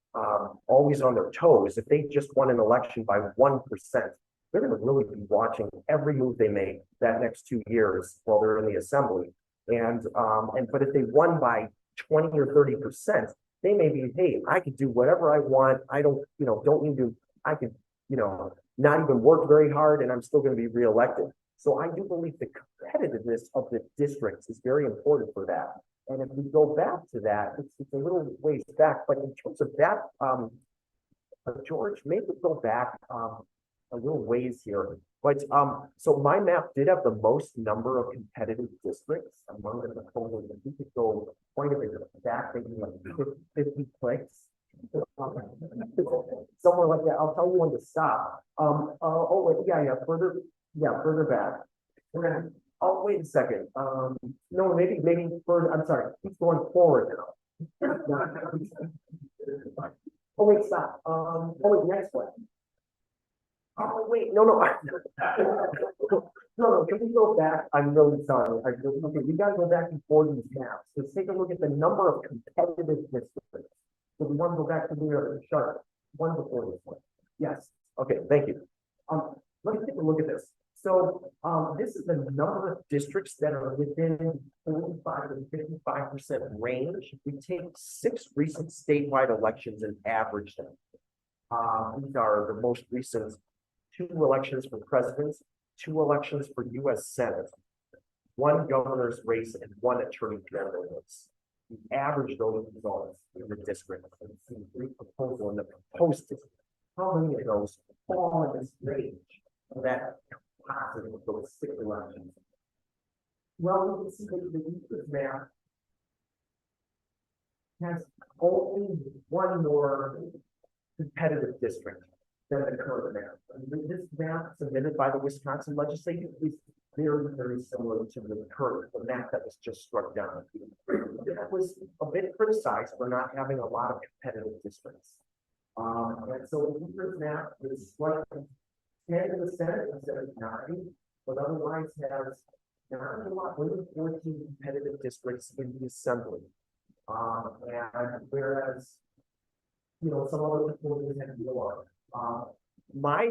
always on their toes. If they just won an election by 1%, they're going to really be watching every move they make that next 2 years while they're in the assembly. But if they won by 20 or 30%, they may be, hey, I could do whatever I want. I don't, don't need to, I could, not even work very hard and I'm still going to be reelected. So I do believe the competitiveness of the districts is very important for that. And if we go back to that, it's a little ways back, but in terms of that, George, maybe go back a little ways here. But so my map did have the most number of competitive districts among the proposals. If we could go quite a bit back, maybe like 50 clicks. Somewhere like that. I'll tell you when to stop. Oh wait, yeah, further back. We're gonna. Oh, wait a second. No, maybe further. I'm sorry. Keep going forward now. Oh wait, stop. Oh wait, next one. Oh wait, no. No, can we go back? I'm really sorry. Okay, we gotta go back and forth these maps. Let's take a look at the number of competitive districts. So we want to go back to the chart. One before this one. Yes. Okay, thank you. Let's take a look at this. So this is the number of districts that are within 45 to 55% range. We take 6 recent statewide elections and average them. These are the most recent 2 elections for presidents, 2 elections for U.S. Senate, 1 governor's race, and 1 attorney general race. We average those results in the district. And see the proposal and the proposed district. How many of those fall in this range of that positive of those 6 elections? Well, you can see that the Euclid map has only 1 more competitive district than the current map. And this map submitted by the Wisconsin legislature is very, very similar to the map that was just struck down. That was a bit criticized for not having a lot of competitive districts. And so the Euclid map is struck 10 in the Senate instead of 9, but otherwise has not a lot, only 14 competitive districts in the assembly. And whereas, some other people have more. My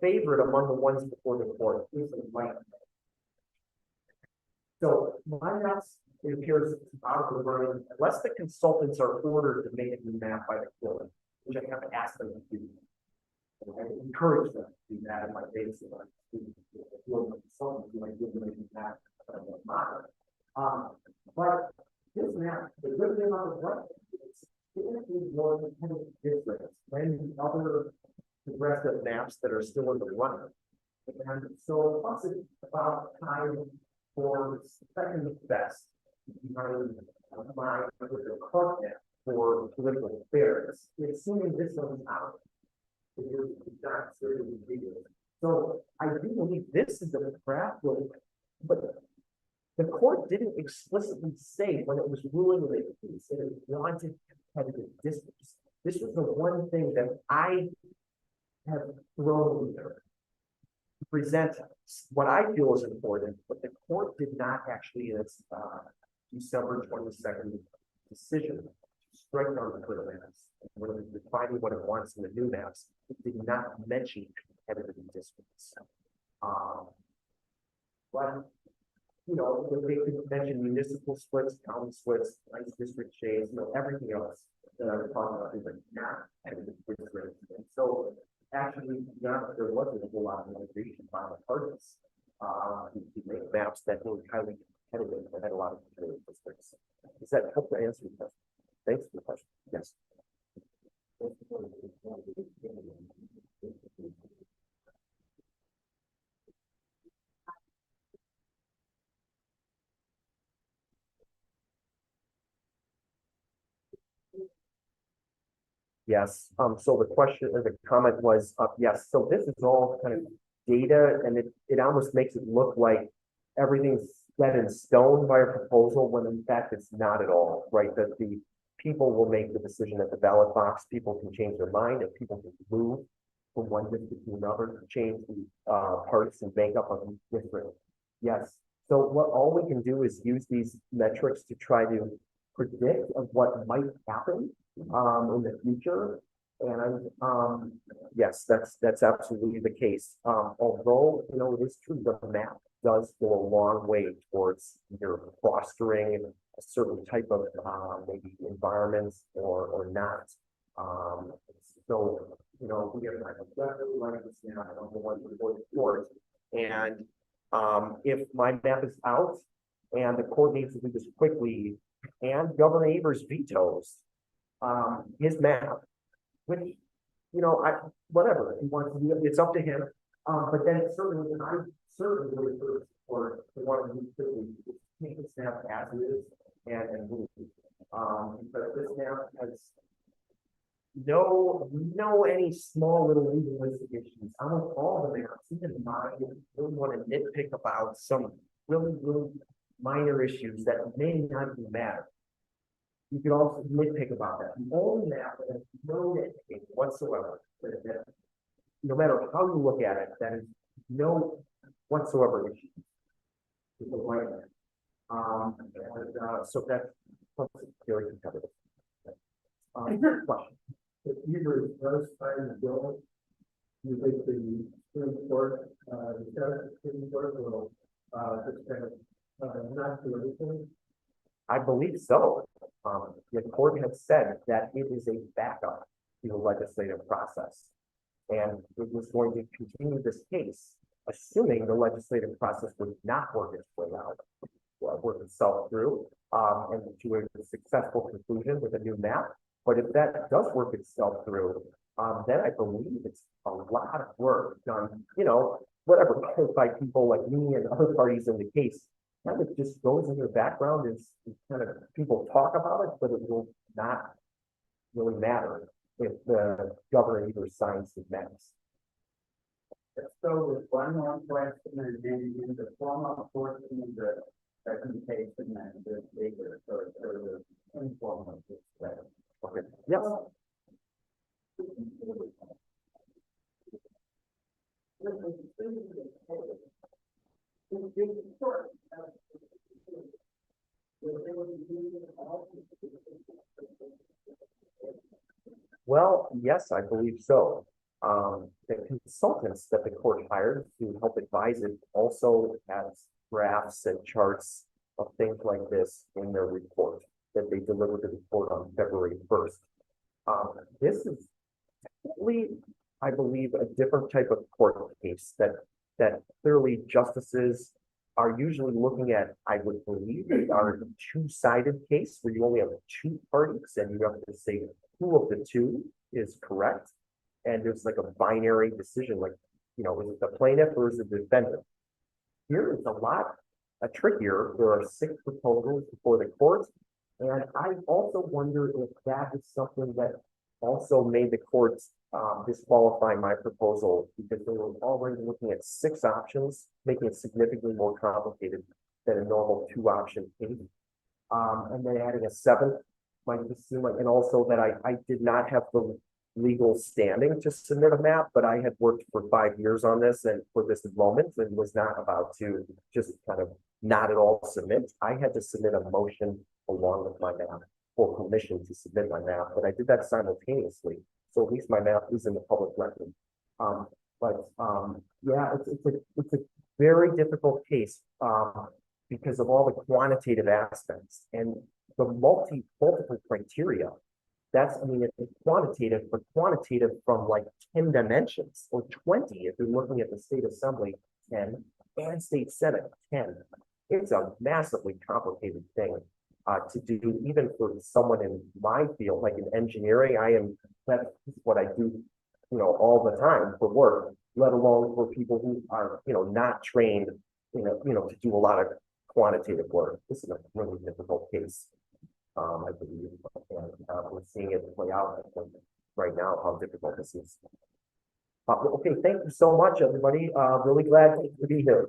favorite among the ones before the court is the white. So my maps, it appears out of the running unless the consultants are ordered to make a new map by the court, which I have to ask them to do. And I encourage them to do that in my base. But this map, the good thing on the right, it's significantly more competitive districts than the other progressive maps that are still in the running. And so plus it's about time for second best behind my current map for political affairs. Assuming this one's out. So I do believe this is the craft, but the court didn't explicitly say when it was ruling the case that it wanted competitive districts. This was the one thing that I have thrown there to present what I feel is important, but the court did not actually in its December 22nd decision to strike down the clear maps. When it was defining what it wants in the new maps, it did not mention competitive districts. But you know, they could mention municipal splits, county splits, nice district shades, you know, everything else that I was talking about is like not competitive districts. And so actually, there wasn't a whole lot of motivation by the parties to make maps that were highly competitive and had a lot of competitive districts. Does that help to answer your question? Thanks for the question. Yes. Yes, so the question or the comment was, yes, so this is all kind of data and it almost makes it look like everything's set in stone by a proposal when in fact it's not at all, right? That the people will make the decision at the ballot box, people can change their mind and people can move from one district to another, change the parts and makeup of each district. Yes, so what all we can do is use these metrics to try to predict of what might happen in the future. And yes, that's absolutely the case. Although, you know, it is true the map does go a long way towards either fostering a certain type of maybe environments or not. So, you know, we have definitely like this now, I don't know what we're going and if my map is out and the court needs to do this quickly and Governor Evers vetoes his map, which, you know, whatever he wants to do, it's up to him. But then certainly, I'm certainly really good for the one who quickly take this map as it is and move. But this map has no any small little legalistic issues. Almost all the maps, even mine, really want to nitpick about some really minor issues that may not even matter. You could also nitpick about that. The only map that has no nitpicking whatsoever, that no matter how you look at it, that is no whatsoever issue. It's a right map. So that's very competitive. Question. If either does find the bill, you think the Supreme Court, the Supreme Court will just kind of not do anything? I believe so. The court has said that it is a backup to the legislative process. And it was going to continue this case, assuming the legislative process would not work its way out, work itself through, and to a successful conclusion with a new map. But if that does work itself through, then I believe it's a lot of work done, you know, whatever, by people like me and other parties in the case. Kind of just goes in their background is kind of people talk about it, but it will not really matter if the governor either signs the maps. So with one more question, and then in the formal portion of the presentation and the bigger, so the informal. Okay. Yes. Well, yes, I believe so. The consultants that the court hired to help advise it also has graphs and charts of things like this in their report that they delivered to the court on February 1st. This is really, I believe, a different type of court case that clearly justices are usually looking at. I would believe they are a two-sided case where you only have two parties and you have to say who of the two is correct. And there's like a binary decision, like, you know, is it the plaintiff or is it the defendant? Here it's a lot trickier. There are 6 proposals before the court. And I also wonder if that is something that also made the courts disqualify my proposal, because they were already looking at 6 options, making it significantly more complicated than a normal 2-option case. And then adding a 7th might seem like, and also that I did not have the legal standing to submit a map, but I had worked for 5 years on this and for this moment and was not about to just kind of not at all submit. I had to submit a motion along with my map for permission to submit my map, but I did that simultaneously. So at least my map is in the public record. Yeah, it's a very difficult case, because of all the quantitative aspects and the multiple criteria. I mean, it's quantitative, but quantitative from like 10 dimensions or 20, if you're looking at the state assembly 10 and state senate 10. It's a massively complicated thing to do, even for someone in my field, like in engineering. That's what I do, all the time for work, let alone for people who are, not trained, to do a lot of quantitative work. This is a really difficult case. I believe, and we're seeing it play out right now, how difficult this is. Okay, thank you so much, everybody. Really glad to be here.